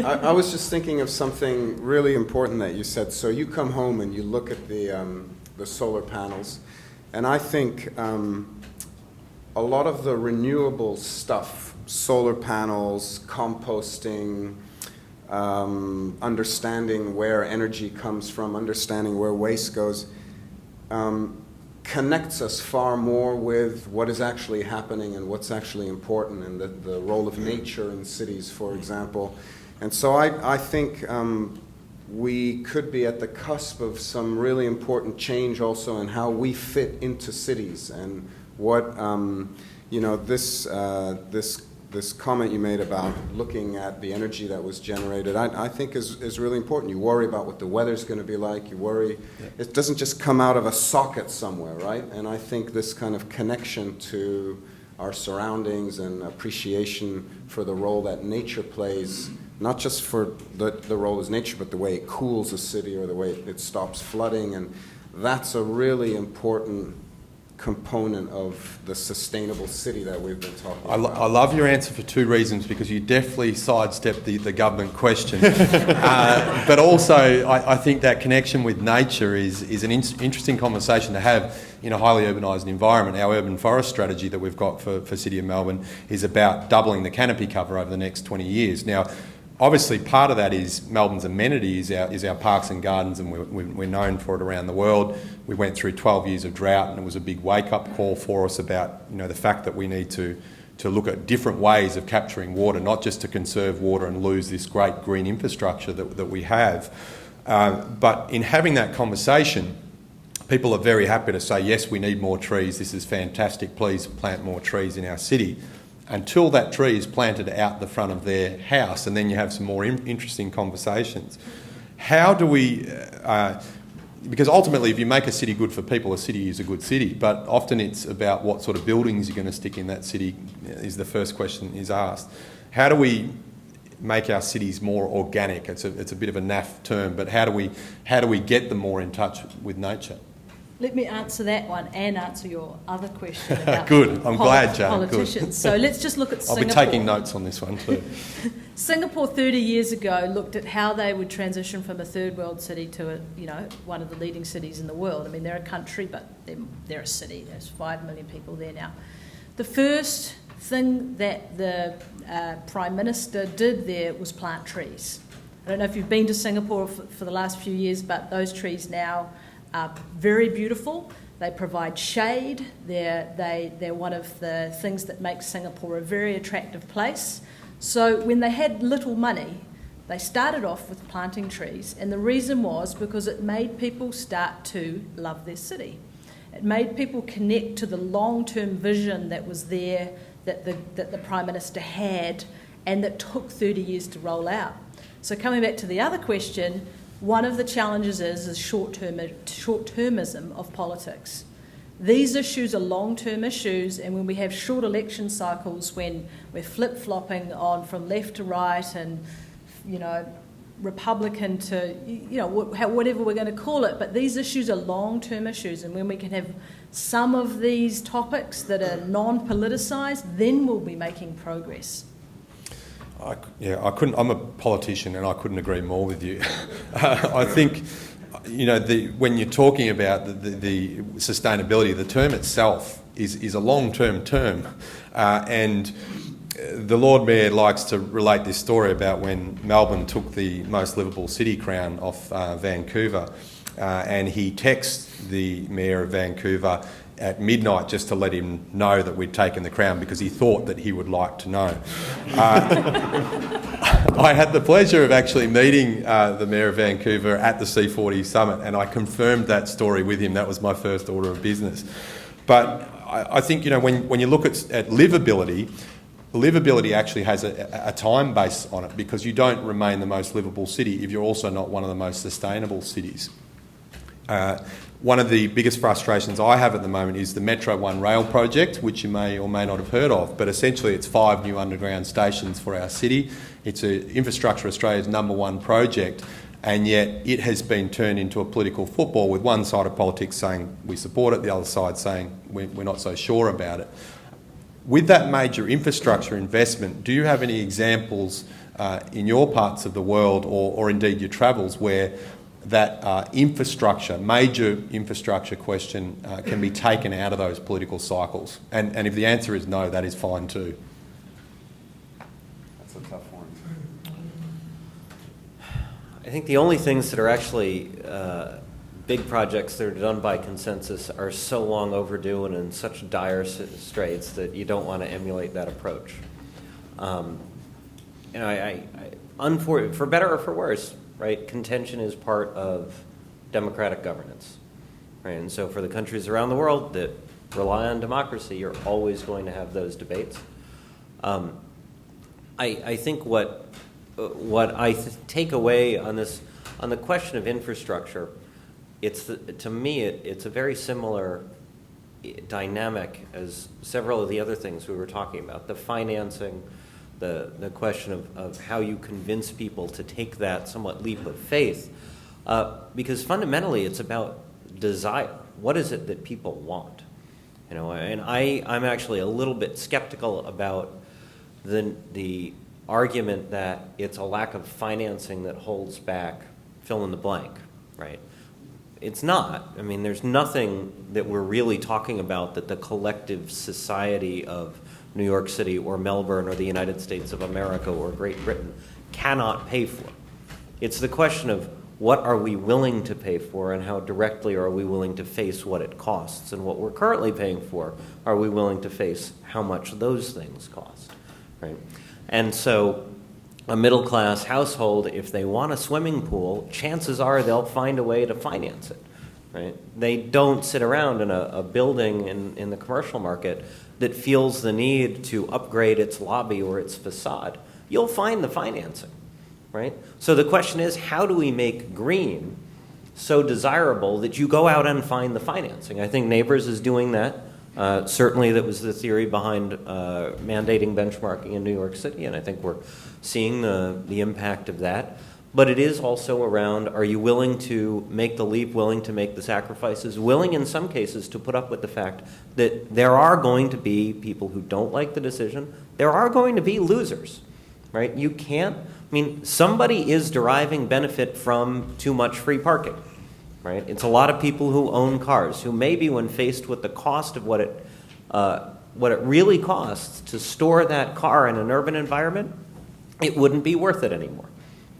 I was just thinking of something really important that you said. So you come home and you look at the solar panels, and I think a lot of the renewable stuff, solar panels, composting, understanding where energy comes from, understanding where waste goes, connects us far more with what is actually happening and what's actually important, and the role of nature in cities, for example. And so I think we could be at the cusp of some really important change also in how we fit into cities, and what this comment you made about looking at the energy that was generated, I think is really important. You worry about what the weather's going to be like. You worry, it doesn't just come out of a socket somewhere, right? And I think this kind of connection to our surroundings and appreciation for the role that nature plays, not just for the role as nature, but the way it cools a city or the way it stops flooding. And that's a really important component of the sustainable city that we've been talking about. I love your answer for two reasons, because you definitely sidestepped the government question. But also, I think that connection with nature is an interesting conversation to have in a highly urbanised environment. Our urban forest strategy that we've got for City of Melbourne is about doubling the canopy cover over the next 20 years. Now, obviously, part of that is Melbourne's amenity is our parks and gardens, and we're known for it around the world. We went through 12 years of drought, and it was a big wake-up call for us about the fact that we need to look at different ways of capturing water, not just to conserve water and lose this great green infrastructure that we have. But in having that conversation, people are very happy to say, yes, we need more trees, this is fantastic, please plant more trees in our city, until that tree is planted out the front of their house, and then you have some more interesting conversations. How do we... because ultimately, if you make a city good for people, a city is a good city, but often it's about what sort of buildings you're going to stick in that city is the first question is asked. How do we make our cities more organic? It's a bit of a naff term, but how do we get them more in touch with nature? Let me answer that one and answer your other question about Good. I'm glad, Jane. Politicians. Good. So let's just look at Singapore. I'll be taking notes on this one too. Singapore 30 years ago looked at how they would transition from a third world city to one of the leading cities in the world. I mean, they're a country, but they're a city. There's 5 million people there now. The first thing that the Prime Minister did there was plant trees. I don't know if you've been to Singapore for the last few years, but those trees now are very beautiful. They provide shade. They're one of the things that makes Singapore a very attractive place. So when they had little money, they started off with planting trees, and the reason was because it made people start to love their city. It made people connect to the long-term vision that was there, that the Prime Minister had, and that took 30 years to roll out. So coming back to the other question, one of the challenges is short-termism of politics. These issues are long-term issues, and when we have short election cycles, when we're flip-flopping on from left to right and, Republican to, whatever we're going to call it, but these issues are long-term issues, and when we can have some of these topics that are non-politicised, then we'll be making progress. I couldn't. I'm a politician, and I couldn't agree more with you. I think, when you're talking about the sustainability, the term itself is a long-term term, and the Lord Mayor likes to relate this story about when Melbourne took the most livable city crown off Vancouver, and he texts the Mayor of Vancouver at midnight just to let him know that we'd taken the crown because he thought that he would like to know. I had the pleasure of actually meeting the Mayor of Vancouver at the C40 summit, and I confirmed that story with him. That was my first order of business. But I think, when you look at livability, livability actually has a time base on it, because you don't remain the most livable city if you're also not one of the most sustainable cities. One of the biggest frustrations I have at the moment is the Metro 1 rail project, which you may or may not have heard of, but essentially it's 5 new underground stations for our city. It's Infrastructure Australia's #1 project, and yet it has been turned into a political football, with one side of politics saying we support it, the other side saying we're not so sure about it. With that major infrastructure investment, do you have any examples in your parts of the world, or indeed your travels, where that major infrastructure question can be taken out of those political cycles? And if the answer is no, that is fine too. That's a tough one. I think the only things that are actually big projects that are done by consensus are so long overdue and in such dire straits that you don't want to emulate that approach. For better or for worse, right? Contention is part of democratic governance, right? And so for the countries around the world that rely on democracy, you're always going to have those debates. I think what I take away on the question of infrastructure, to me it's a very similar dynamic as several of the other things we were talking about. The financing, the question of how you convince people to take that somewhat leap of faith, because fundamentally it's about desire. What is it that people want? And I'm actually a little bit skeptical about the argument that it's a lack of financing that holds back fill in the blank, right? It's not. I mean, there's nothing that we're really talking about that the collective society of New York City or Melbourne or the United States of America or Great Britain cannot pay for. It's the question of what are we willing to pay for, and how directly are we willing to face what it costs, and what we're currently paying for, are we willing to face how much those things cost, right? And so a middle-class household, if they want a swimming pool, chances are they'll find a way to finance it, right? They don't sit around in a building in the commercial market that feels the need to upgrade its lobby or its facade. You'll find the financing, right? So the question is, how do we make green so desirable that you go out and find the financing? I think Neighbors is doing that. Certainly that was the theory behind mandating benchmarking in New York City, and I think we're seeing the impact of that. But it is also around, are you willing to make the leap, willing to make the sacrifices, willing in some cases to put up with the fact that there are going to be people who don't like the decision, there are going to be losers, right? You can't, somebody is deriving benefit from too much free parking, right? It's a lot of people who own cars, who maybe when faced with the cost of what it really costs to store that car in an urban environment, it wouldn't be worth it anymore,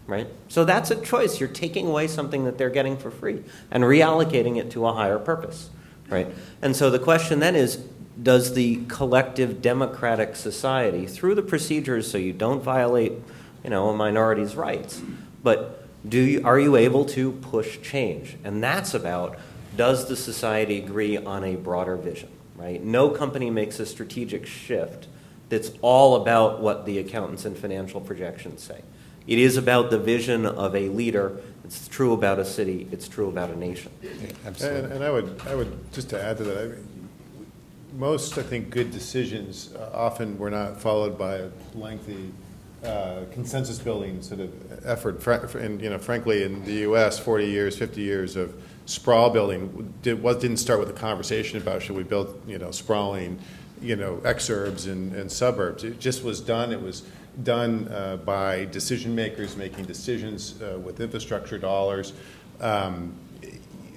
right? So that's a choice. You're taking away something that they're getting for free and reallocating it to a higher purpose, right? And so the question then is, does the collective democratic society, through the procedures so you don't violate, a minority's rights, but are you able to push change? And that's about, does the society agree on a broader vision, right? No company makes a strategic shift that's all about what the accountants and financial projections say. It is about the vision of a leader. It's true about a city. It's true about a nation. Yeah, absolutely. And I would just to add to that, most, I think, good decisions often were not followed by a lengthy consensus building sort of effort. And frankly, in the U.S., 40 years, 50 years of sprawl building didn't start with a conversation about should we build sprawling exurbs and suburbs. It just was done. It was done by decision makers making decisions with infrastructure dollars.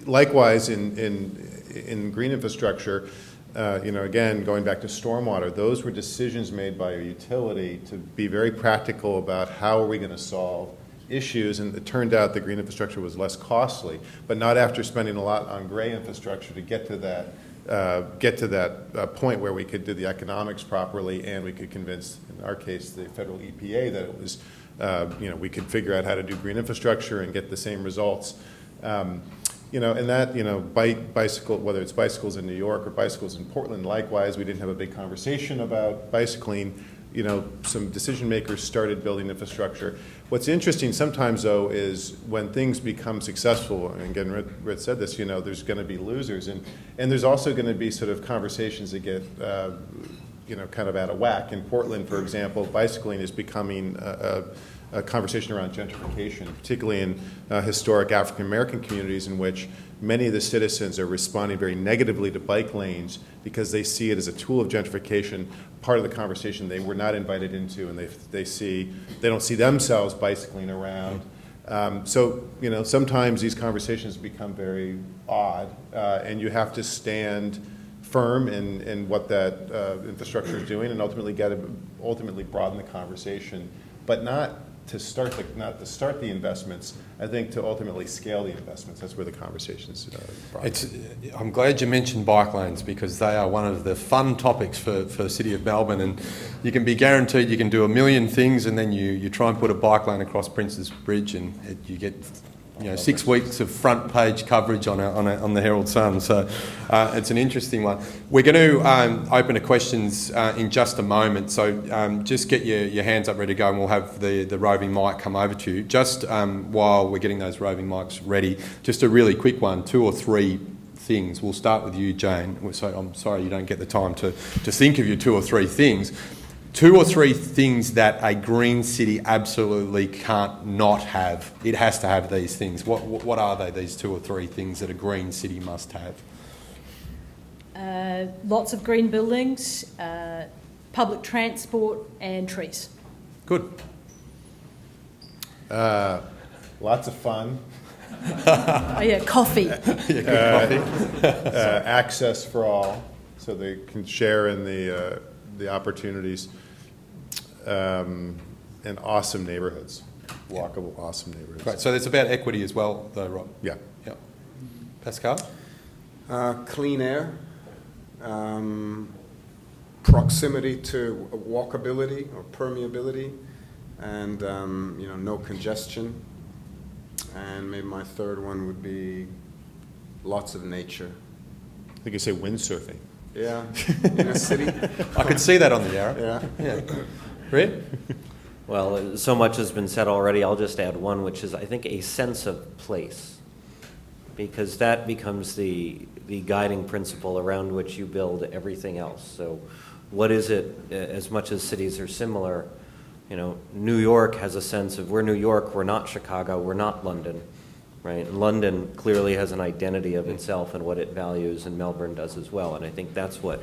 Likewise, in green infrastructure, again, going back to stormwater, those were decisions made by a utility to be very practical about how are we going to solve issues, and it turned out the green infrastructure was less costly, but not after spending a lot on gray infrastructure to get to that point where we could do the economics properly, and we could convince, in our case, the federal EPA that it was, we could figure out how to do green infrastructure and get the same results. And that, bicycle, whether it's bicycles in New York or bicycles in Portland, likewise, we didn't have a big conversation about bicycling. Some decision makers started building infrastructure. What's interesting sometimes, though, is when things become successful, and again, Red said this, there's going to be losers, and there's also going to be sort of conversations that get, kind of out of whack. In Portland, for example, bicycling is becoming a conversation around gentrification, particularly in historic African American communities in which many of the citizens are responding very negatively to bike lanes because they see it as a tool of gentrification, part of the conversation they were not invited into, and they don't see themselves bicycling around. Sometimes these conversations become very odd, and you have to stand firm in what that infrastructure is doing, and ultimately broaden the conversation, but not to start the investments. I think to ultimately scale the investments. That's where the conversation's I'm glad you mentioned bike lanes, because they are one of the fun topics for the City of Melbourne, and you can be guaranteed you can do a million things, and then you try and put a bike lane across Prince's Bridge, and you get 6 weeks of front page coverage on the Herald Sun. So it's an interesting one. We're going to open to questions in just a moment. So just get your hands up ready to go, and we'll have the roving mic come over to you. Just while we're getting those roving mics ready, just a really quick one, 2 or 3 things. We'll start with you, Jane. So I'm sorry you don't get the time to think of your 2 or 3 things. 2 or 3 things that a green city absolutely can't not have. It has to have these things. What are they, these 2 or 3 things that a green city must have? Lots of green buildings, public transport and trees. Good. Lots of fun. Oh yeah, coffee. Access for all, so they can share in the opportunities. And awesome neighborhoods, walkable, awesome neighborhoods. Right, so it's about equity as well, though, Rob? Yeah. Pascale? Clean air, proximity to walkability or permeability, and no congestion. And maybe my third one would be lots of nature. I think you say windsurfing. Yeah, in a city. I could see that on the arrow. Yeah. Red? Well, so much has been said already. I'll just add one, which is, I think, a sense of place, because that becomes the guiding principle around which you build everything else. So what is it, as much as cities are similar, New York has a sense of, we're New York, we're not Chicago, we're not London, right? And London clearly has an identity of itself and what it values, and Melbourne does as well. And I think that's what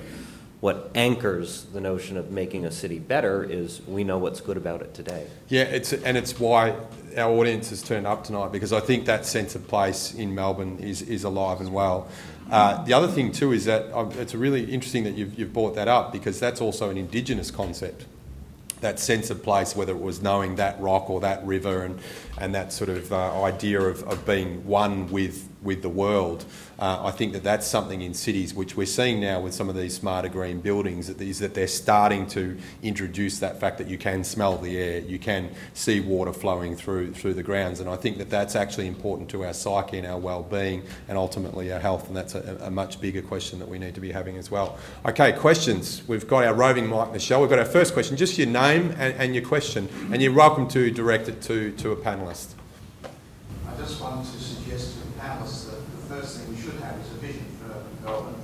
anchors the notion of making a city better, is we know what's good about it today. Yeah, it's why our audience has turned up tonight, because I think that sense of place in Melbourne is alive and well. The other thing too is that it's really interesting that you've brought that up, because that's also an Indigenous concept. That sense of place, whether it was knowing that rock or that river, and that sort of idea of being one with the world. I think that's something in cities which we're seeing now with some of these smarter green buildings, that they're starting to introduce that fact that you can smell the air, you can see water flowing through the grounds, and I think that's actually important to our psyche and our well-being, and ultimately our health, and that's a much bigger question that we need to be having as well. Okay, questions. We've got our roving mic, Michelle. We've got our first question, just your name and your question, and you're welcome to direct it to a panellist. I just wanted to suggest to the panellists that the first thing we should have is a vision for Melbourne.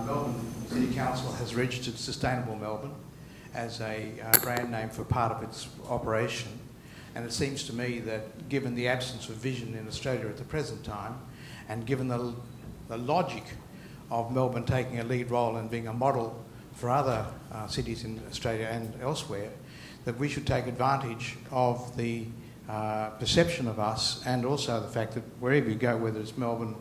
Melbourne City Council has registered Sustainable Melbourne as a brand name for part of its operation, and it seems to me that given the absence of vision in Australia at the present time, and given the logic of Melbourne taking a lead role and being a model for other cities in Australia and elsewhere, that we should take advantage of the perception of us, and also the fact that wherever you go, whether it's Melbourne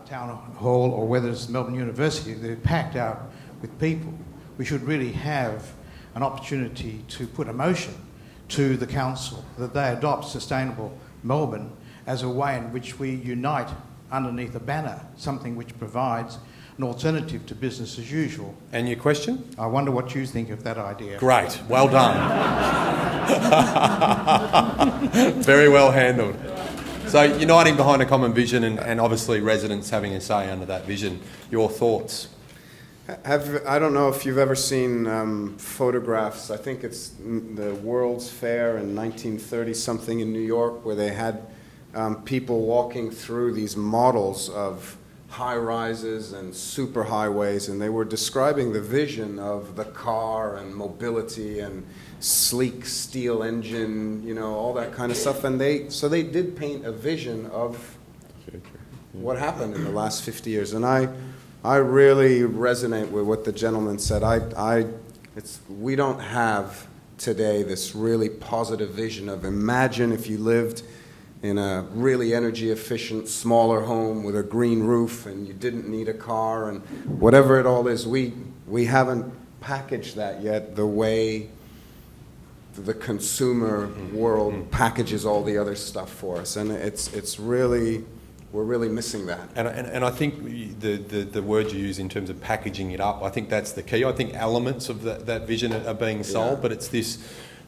Town Hall or whether it's Melbourne University, they're packed out with people. We should really have an opportunity to put a motion to the council that they adopt Sustainable Melbourne as a way in which we unite underneath a banner, something which provides an alternative to business as usual. And your question? I wonder what you think of that idea. Great, well done. Very well handled. So uniting behind a common vision and obviously residents having a say under that vision. Your thoughts? I don't know if you've ever seen photographs. I think it's the World's Fair in 1930-something in New York, where they had people walking through these models of high-rises and superhighways, and they were describing the vision of the car and mobility and sleek steel engine, all that kind of stuff. And they did paint a vision of what happened in the last 50 years. And I really resonate with what the gentleman said. We don't have today this really positive vision of, imagine if you lived in a really energy efficient, smaller home with a green roof and you didn't need a car and whatever it all is. We haven't packaged that yet the way the consumer world packages all the other stuff for us. And it's really, we're really missing that. And I think the word you use in terms of packaging it up, I think that's the key. I think elements of that vision are being sold, but it's this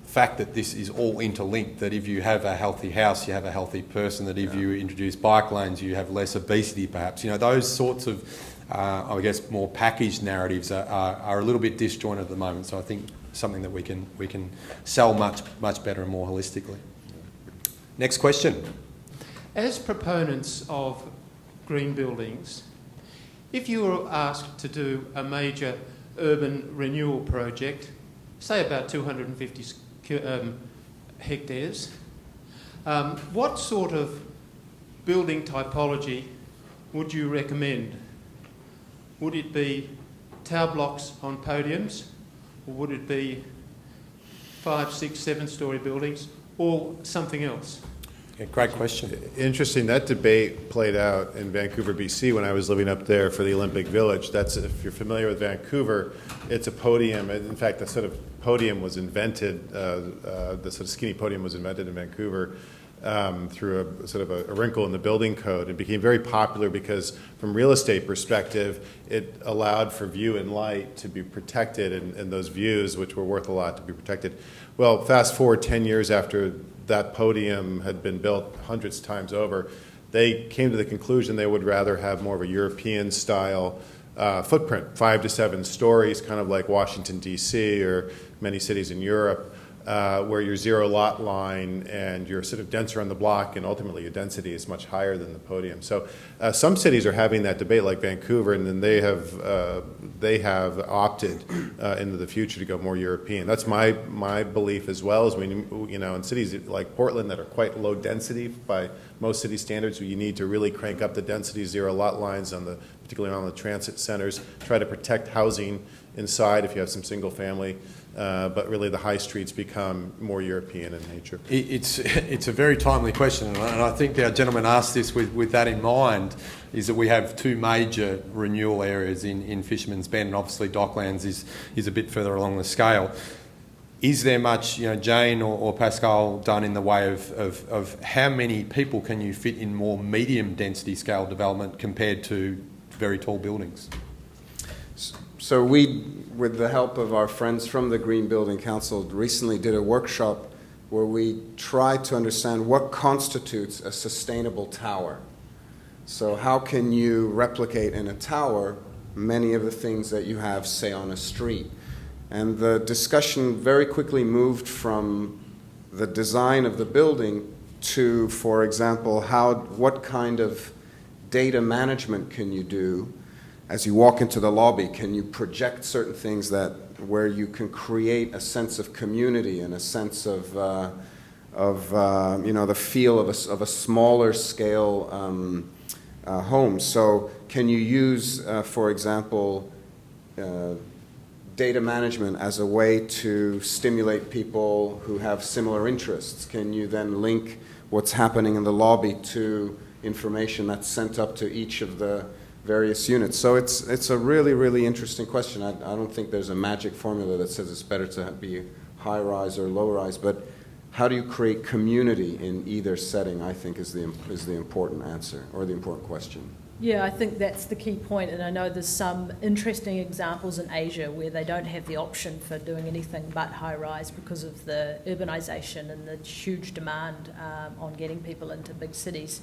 fact that this is all interlinked, that if you have a healthy house, you have a healthy person, that if you introduce bike lanes, you have less obesity perhaps. Those sorts of, I guess, more packaged narratives are a little bit disjointed at the moment. So I think something that we can sell much better and more holistically. Next question. As proponents of green buildings, if you were asked to do a major urban renewal project, say about 250 hectares, what sort of building typology would you recommend? Would it be tower blocks on podiums, or would it be 5, 6, 7-storey buildings, or something else? Yeah, great question. Interesting. That debate played out in Vancouver, BC, when I was living up there for the Olympic Village. That's, if you're familiar with Vancouver, it's a podium. In fact, the sort of podium was invented, the sort of skinny podium was invented in Vancouver through a sort of a wrinkle in the building code. It became very popular because, from real estate perspective, it allowed for view and light to be protected, and those views, which were worth a lot, to be protected. Well, fast forward 10 years after that podium had been built hundreds of times over, they came to the conclusion they would rather have more of a European-style footprint, 5 to 7 stories, kind of like Washington, D.C., or many cities in Europe, where your zero lot line and you're sort of denser on the block, and ultimately your density is much higher than the podium. So some cities are having that debate, like Vancouver, and then they have opted into the future to go more European. That's my belief as well. As we, in cities like Portland that are quite low density by most city standards, where you need to really crank up the density, zero lot lines particularly on the transit centers, try to protect housing inside if you have some single family. But really the high streets become more European in nature. It's a very timely question, and I think our gentleman asked this with that in mind, is that we have 2 major renewal areas in Fisherman's Bend, and obviously Docklands is a bit further along the scale. Is there much, Jane or Pascale, done in the way of how many people can you fit in more medium density scale development compared to very tall buildings? So we, with the help of our friends from the Green Building Council, recently did a workshop where we tried to understand what constitutes a sustainable tower. So how can you replicate in a tower many of the things that you have, say, on a street? And the discussion very quickly moved from the design of the building to, for example, what kind of data management can you do? As you walk into the lobby, can you project certain things where you can create a sense of community and a sense of the feel of a smaller scale home? So can you use, for example, data management as a way to stimulate people who have similar interests? Can you then link what's happening in the lobby to information that's sent up to each of the various units? So it's a really, really interesting question. I don't think there's a magic formula that says it's better to be high-rise or low-rise, but how do you create community in either setting, I think, is the important answer, or the important question. Yeah, I think that's the key point, and I know there's some interesting examples in Asia where they don't have the option for doing anything but high-rise because of the urbanisation and the huge demand on getting people into big cities.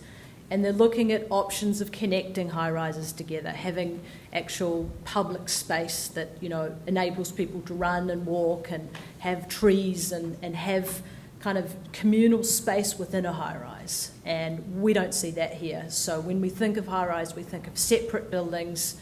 And they're looking at options of connecting high-rises together, having actual public space that, you know, enables people to run and walk and have trees and have kind of communal space within a high-rise. And we don't see that here. So when we think of high-rise, we think of separate buildings,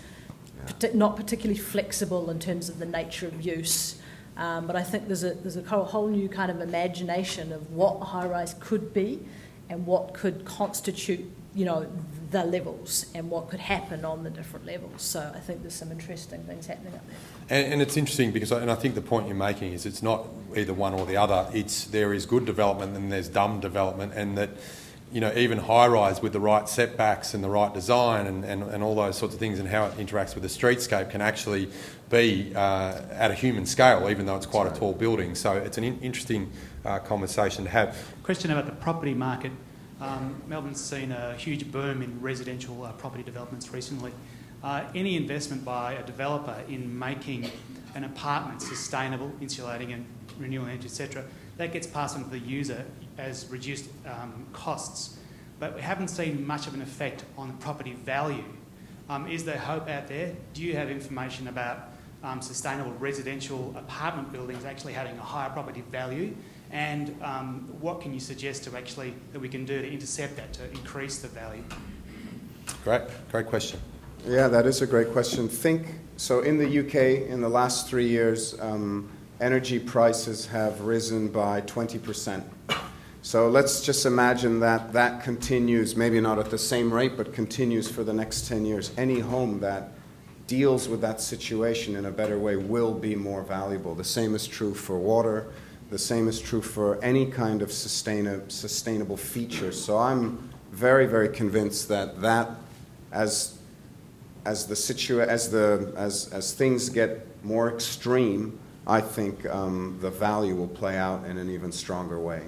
not particularly flexible in terms of the nature of use. But I think there's a whole new kind of imagination of what a high-rise could be and what could constitute, you know, the levels and what could happen on the different levels. So I think there's some interesting things happening up there. And it's interesting because, and I think the point you're making is it's not either one or the other. There is good development and there's dumb development, and that, you know, even high-rise with the right setbacks and the right design and all those sorts of things and how it interacts with the streetscape can actually be at a human scale, even though it's quite a tall building. So it's an interesting conversation to have. Question about the property market. Melbourne's seen a huge boom in residential property developments recently. Any investment by a developer in making an apartment sustainable, insulating and renewable energy, etc., that gets passed on to the user as reduced costs. But we haven't seen much of an effect on the property value. Is there hope out there? Do you have information about sustainable residential apartment buildings actually having a higher property value? And what can you suggest that we can do to intercept that, to increase the value? Great question. Yeah, that is a great question. So in the UK, in the last 3 years, energy prices have risen by 20%. So let's just imagine that continues, maybe not at the same rate, but continues for the next 10 years. Any home that deals with that situation in a better way will be more valuable. The same is true for water. The same is true for any kind of sustainable feature. So I'm very, very convinced that as things get more extreme, I think the value will play out in an even stronger way.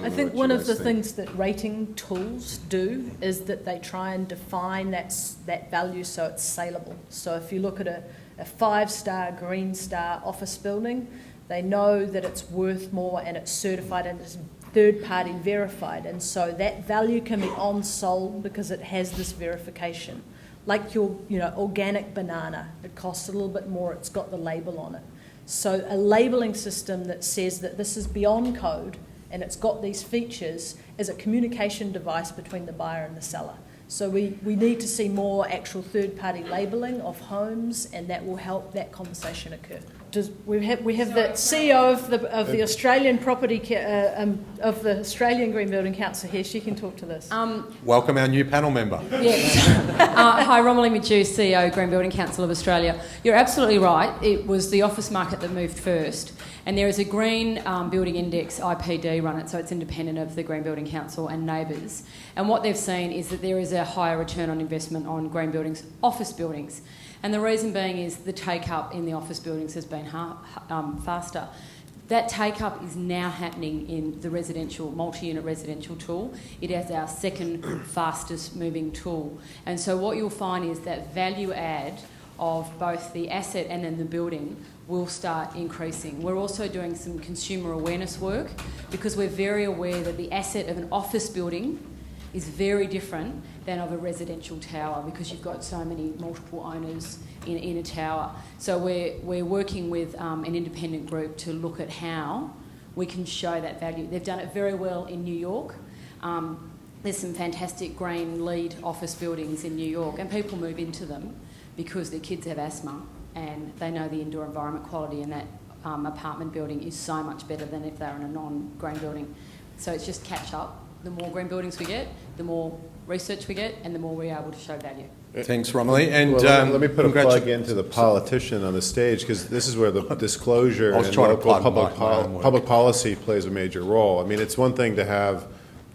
I think one of the things that rating tools do is that they try and define that value so it's saleable. So if you look at a 5-star, Green Star office building, they know that it's worth more and it's certified and it's third-party verified. And so that value can be on-sold because it has this verification. Like your organic banana, it costs a little bit more, it's got the label on it. So a labelling system that says that this is beyond code and it's got these features is a communication device between the buyer and the seller. So we need to see more actual third-party labelling of homes, and that will help that conversation occur. We have the CEO of the Australian of the Australian Green Building Council here. She can talk to this. Welcome our new panel member. Yes. Hi, Romilly Majew, CEO, Green Building Council of Australia. You're absolutely right. It was the office market that moved first. And there is a Green Building Index, IPD, run it, so it's independent of the Green Building Council and neighbours. And what they've seen is that there is a higher return on investment on green buildings, office buildings. And the reason being is the take-up in the office buildings has been faster. That take-up is now happening in the multi-unit residential tool. It is our second fastest moving tool. And so what you'll find is that value add of both the asset and then the building will start increasing. We're also doing some consumer awareness work because we're very aware that the asset of an office building is very different than of a residential tower because you've got so many multiple owners in a tower. So we're working with an independent group to look at how we can show that value. They've done it very well in New York. There's some fantastic green LEED office buildings in New York, and people move into them because their kids have asthma and they know the indoor environment quality in that apartment building is so much better than if they're in a non-green building. So it's just catch up. The more green buildings we get, the more research we get and the more we're able to show value. Thanks, Romilly. And well, let me put a plug into the politician on the stage, because this is where the disclosure and local public policy plays a major role. I mean, it's one thing to have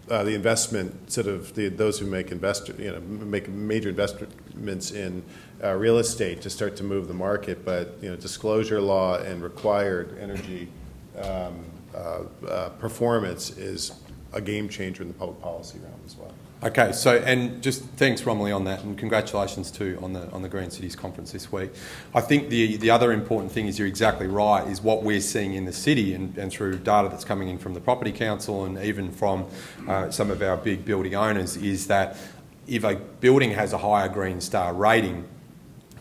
the investment, sort of those who make make major investments in real estate to start to move the market, but disclosure law and required energy performance is a game changer in the public policy realm as well. Okay, so, and just thanks, Romilly, on that, and congratulations too on the Green Cities Conference this week. I think the other important thing is, you're exactly right, is what we're seeing in the city and through data that's coming in from the Property Council and even from some of our big building owners, is that if a building has a higher Green Star rating,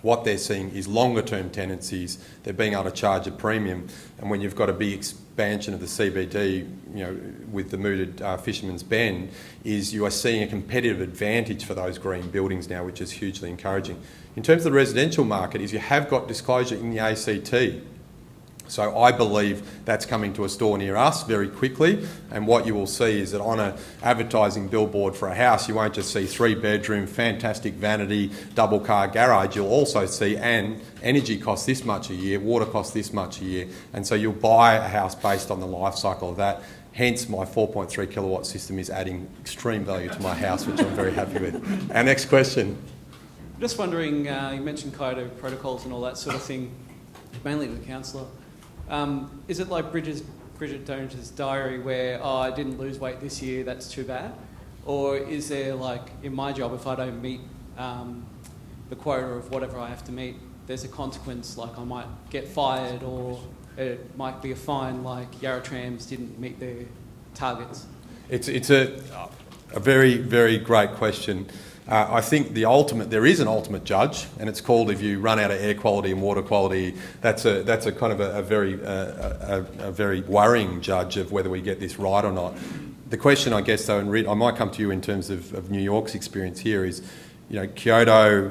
what they're seeing is longer term tenancies. They're being able to charge a premium, and when you've got a big expansion of the CBD, with the mooted Fisherman's Bend, is you are seeing a competitive advantage for those green buildings now, which is hugely encouraging. In terms of the residential market, is you have got disclosure in the ACT. So I believe that's coming to a store near us very quickly, and what you will see is that on an advertising billboard for a house, you won't just see 3-bedroom, fantastic vanity, double car garage. You'll also see, and energy costs this much a year, water costs this much a year, and so you'll buy a house based on the life cycle of that. Hence, my 4.3 kilowatt system is adding extreme value to my house, which I'm very happy with. Our next question. Just wondering, you mentioned Kyoto protocols and all that sort of thing, mainly to the councillor. Is it like Bridget Jones's diary where, I didn't lose weight this year, that's too bad? Or is there, like, in my job, if I don't meet the quota of whatever I have to meet, there's a consequence, like I might get fired, or it might be a fine, like Yarra Trams didn't meet their targets? It's a very, very great question. I think there is an ultimate judge, and it's called, if you run out of air quality and water quality, that's a kind of a very worrying judge of whether we get this right or not. The question, I guess, though, and I might come to you in terms of New York's experience here, is, Kyoto,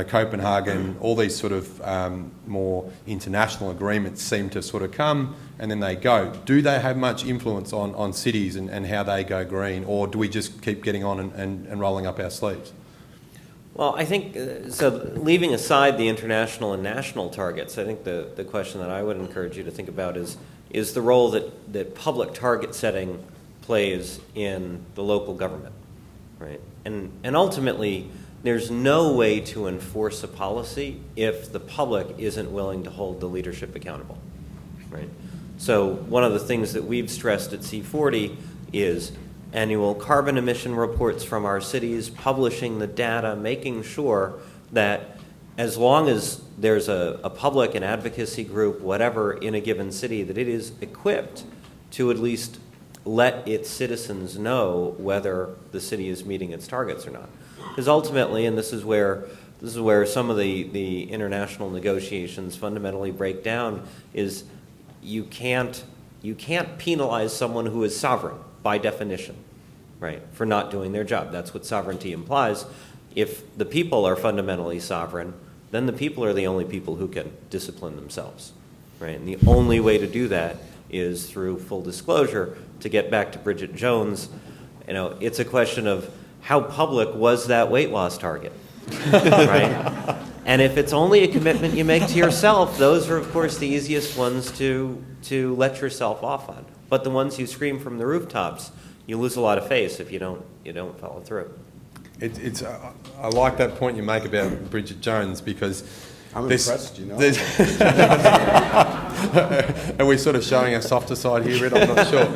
Copenhagen, all these sort of more international agreements seem to sort of come and then they go. Do they have much influence on cities and how they go green, or do we just keep getting on and rolling up our sleeves? Well, I think, so leaving aside the international and national targets, I think the question that I would encourage you to think about is the role that public target setting plays in the local government, right? And ultimately, there's no way to enforce a policy if the public isn't willing to hold the leadership accountable, right? So one of the things that we've stressed at C40 is annual carbon emission reports from our cities, publishing the data, making sure that as long as there's a public and advocacy group, whatever, in a given city, that it is equipped to at least let its citizens know whether the city is meeting its targets or not. Because ultimately, and this is where some of the international negotiations fundamentally break down, is you can't penalize someone who is sovereign by definition, right, for not doing their job. That's what sovereignty implies. If the people are fundamentally sovereign, then the people are the only people who can discipline themselves, right? And the only way to do that is through full disclosure. To get back to Bridget Jones, it's a question of how public was that weight loss target, right? And if it's only a commitment you make to yourself, those are, of course, the easiest ones to let yourself off on. But the ones you scream from the rooftops, you lose a lot of face if you don't follow through. I like that point you make about Bridget Jones, because I'm impressed, Are we sort of showing our softer side here, Red? I'm not sure.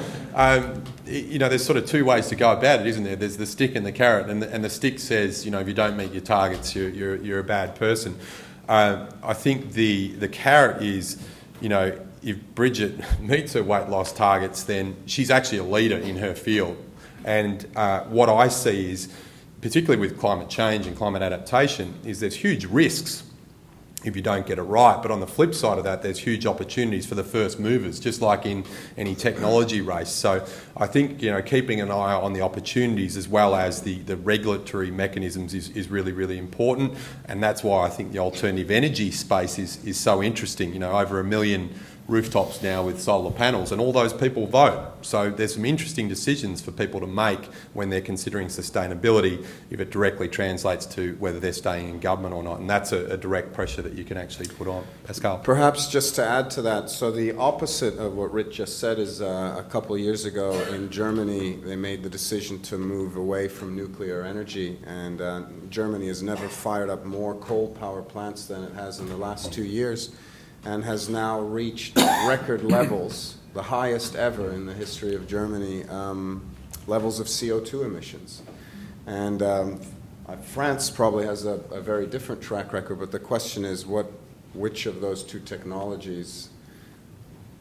There's sort of two ways to go about it, isn't there? There's the stick and the carrot, and the stick says, if you don't meet your targets, you're a bad person. I think the carrot is, if Bridget meets her weight loss targets, then she's actually a leader in her field. And what I see is, particularly with climate change and climate adaptation, is there's huge risks if you don't get it right. But on the flip side of that, there's huge opportunities for the first movers, just like in any technology race. So I think, keeping an eye on the opportunities as well as the regulatory mechanisms is really, really important. And that's why I think the alternative energy space is so interesting. Over 1 million rooftops now with solar panels, and all those people vote. So there's some interesting decisions for people to make when they're considering sustainability, if it directly translates to whether they're staying in government or not, and that's a direct pressure that you can actually put on. Pascale? Perhaps just to add to that, so the opposite of what Rich just said is a couple of years ago in Germany, they made the decision to move away from nuclear energy, and Germany has never fired up more coal power plants than it has in the last 2 years, and has now reached record levels, the highest ever in the history of Germany, levels of CO2 emissions. And France probably has a very different track record, but the question is which of those two technologies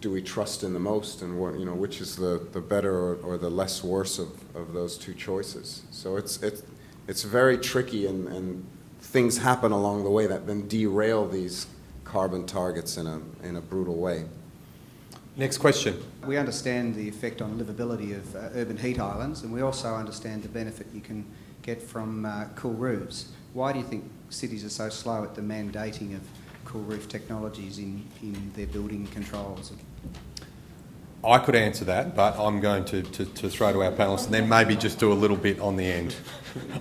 do we trust in the most, and which is the better or the less worse of those two choices? So it's very tricky, and things happen along the way that then derail these carbon targets in a brutal way. Next question. We understand the effect on livability of urban heat islands, and we also understand the benefit you can get from cool roofs. Why do you think cities are so slow at the mandating of cool roof technologies in their building controls? I could answer that, but I'm going to throw to our panellists and then maybe just do a little bit on the end.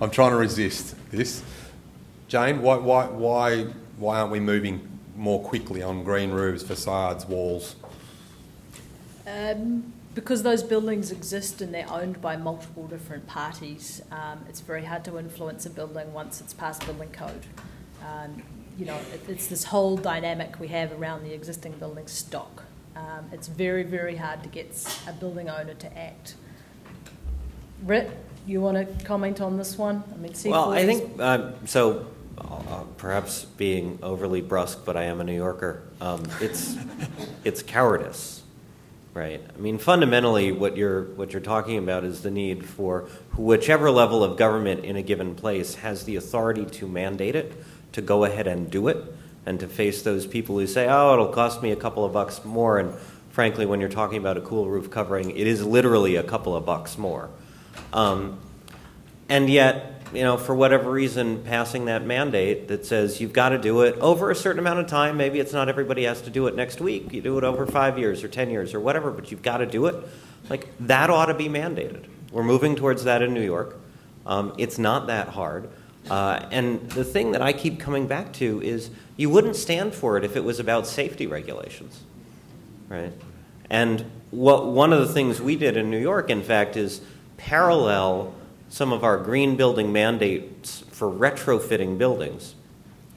I'm trying to resist this. Jane, why aren't we moving more quickly on green roofs, facades, walls? Because those buildings exist and they're owned by multiple different parties, it's very hard to influence a building once it's past building code. It's this whole dynamic we have around the existing building stock. It's very, very hard to get a building owner to act. Rit, you want to comment on this one? Well, I think so. Perhaps being overly brusque, but I am a New Yorker. It's cowardice, right? I mean, fundamentally, what you're talking about is the need for whichever level of government in a given place has the authority to mandate it, to go ahead and do it, and to face those people who say, "Oh, it'll cost me a couple of bucks more." And frankly, when you're talking about a cool roof covering, it is literally a couple of bucks more. And yet, for whatever reason, passing that mandate that says you've got to do it over a certain amount of time, maybe it's not everybody has to do it next week, you do it over 5 years or 10 years or whatever, but you've got to do it, that ought to be mandated. We're moving towards that in New York. It's not that hard. And the thing that I keep coming back to is you wouldn't stand for it if it was about safety regulations, right? And one of the things we did in New York, in fact, is parallel some of our green building mandates for retrofitting buildings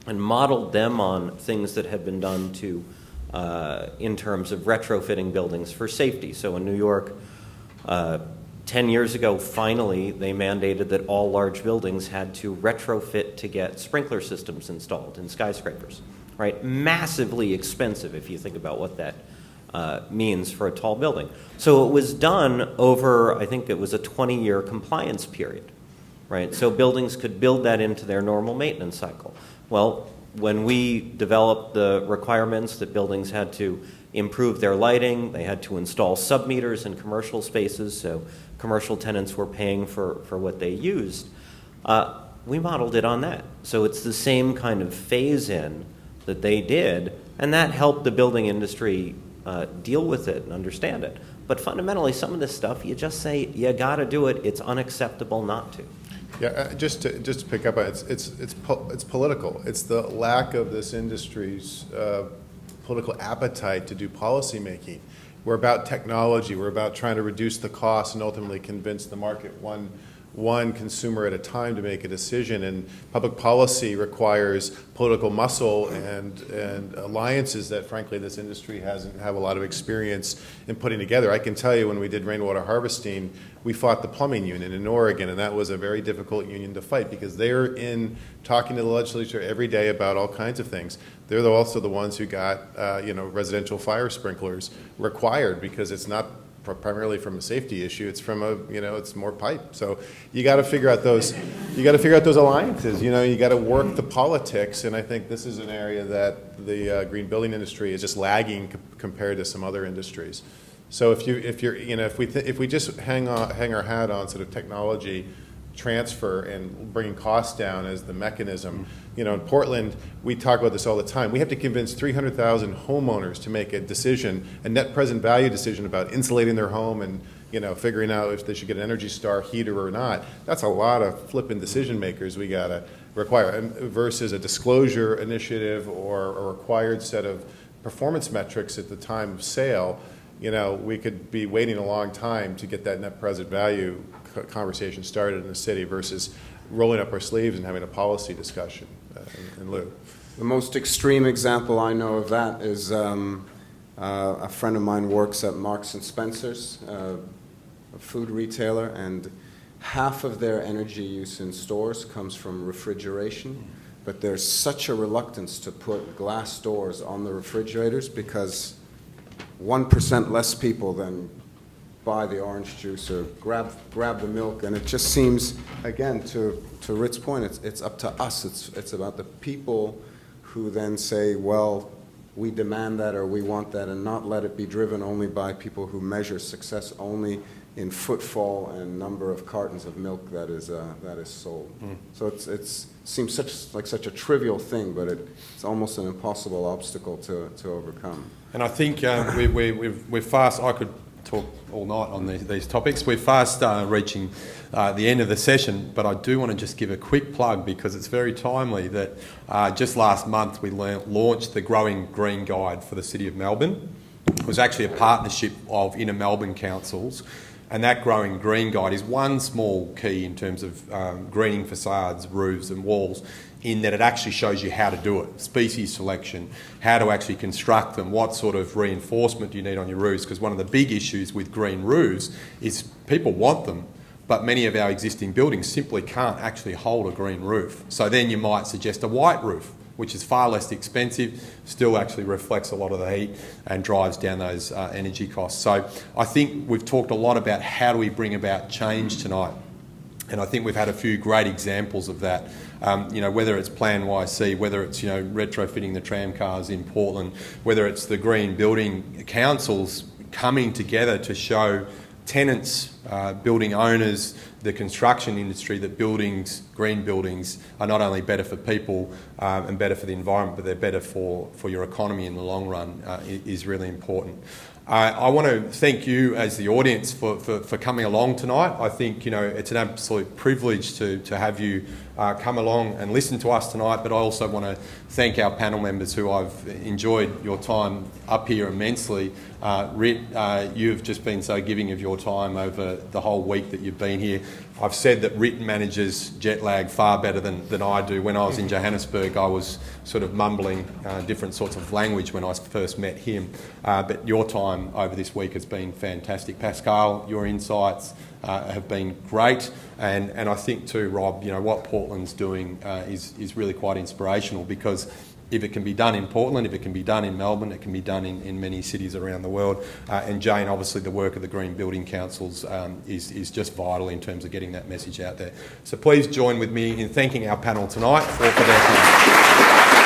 and modeled them on things that had been done in terms of retrofitting buildings for safety. So in New York, 10 years ago, finally, they mandated that all large buildings had to retrofit to get sprinkler systems installed in skyscrapers, right? Massively expensive if you think about what that means for a tall building. So it was done over, I think it was a 20-year compliance period, right? So buildings could build that into their normal maintenance cycle. Well, when we developed the requirements that buildings had to improve their lighting, they had to install sub-meters in commercial spaces, so commercial tenants were paying for what they used. We modeled it on that. So it's the same kind of phase-in that they did, and that helped the building industry deal with it and understand it. But fundamentally, some of this stuff, you just say, you got to do it. It's unacceptable not to. Yeah, just to pick up on it, it's political. It's the lack of this industry's political appetite to do policy making. We're about technology. We're about trying to reduce the cost and ultimately convince the market one consumer at a time to make a decision. And public policy requires political muscle and alliances that, frankly, this industry hasn't have a lot of experience in putting together. I can tell you when we did rainwater harvesting, we fought the plumbing union in Oregon, and that was a very difficult union to fight because they're in talking to the legislature every day about all kinds of things. They're also the ones who got residential fire sprinklers required because it's not primarily from a safety issue. It's from it's more pipe. So you got to figure out those. You got to figure out those alliances. You got to work the politics, and I think this is an area that the green building industry is just lagging compared to some other industries. So if we just hang our hat on sort of technology transfer and bringing costs down as the mechanism. You know, in Portland, we talk about this all the time. We have to convince 300,000 homeowners to make a decision, a net present value decision about insulating their home and, you know, figuring out if they should get an Energy Star heater or not. That's a lot of flipping decision makers we gotta require, and versus a disclosure initiative or a required set of performance metrics at the time of sale. You know, we could be waiting a long time to get that net present value conversation started in the city versus rolling up our sleeves and having a policy discussion in lieu. The most extreme example I know of that is a friend of mine works at Marks and Spencer's, a food retailer, and half of their energy use in stores comes from refrigeration, but there's such a reluctance to put glass doors on the refrigerators because 1% less people than buy the orange juice or grab the milk, and it just seems, again, to Ritt's point, it's up to us. It's about the people who then say, well, we demand that or we want that, and not let it be driven only by people who measure success only in footfall and number of cartons of milk that is sold. So it seems such a trivial thing, but it's almost an impossible obstacle to overcome. And I think we're fast. I could talk all night on these topics. We're fast reaching the end of the session, but I do want to just give a quick plug because it's very timely that just last month we launched the Growing Green Guide for the City of Melbourne. It was actually a partnership of inner Melbourne councils, and that Growing Green Guide is one small key in terms of greening facades, roofs and walls, in that it actually shows you how to do it, species selection, how to actually construct them, what sort of reinforcement do you need on your roofs, because one of the big issues with green roofs is people want them, but many of our existing buildings simply can't actually hold a green roof. So then you might suggest a white roof, which is far less expensive, still actually reflects a lot of the heat and drives down those energy costs. So I think we've talked a lot about how do we bring about change tonight. And I think we've had a few great examples of that. You know, whether it's Plan YC, whether it's, you know, retrofitting the tram cars in Portland, whether it's the green building councils coming together to show tenants, building owners, the construction industry that green buildings are not only better for people and better for the environment, but they're better for your economy in the long run is really important. I want to thank you as the audience for coming along tonight. I think, you know, it's an absolute privilege to have you come along and listen to us tonight, but I also want to thank our panel members who I've enjoyed your time up here immensely. Rit, you've just been so giving of your time over the whole week that you've been here. I've said that Rit manages jet lag far better than I do. When I was in Johannesburg, I was sort of mumbling different sorts of language when I first met him. But your time over this week has been fantastic. Pascale, your insights have been great. And I think too, Rob, you know, what Portland's doing is really quite inspirational, because if it can be done in Portland, if it can be done in Melbourne, it can be done in many cities around the world. And Jane, obviously the work of the Green Building Councils is just vital in terms of getting that message out there. So please join with me in thanking our panel tonight for their time.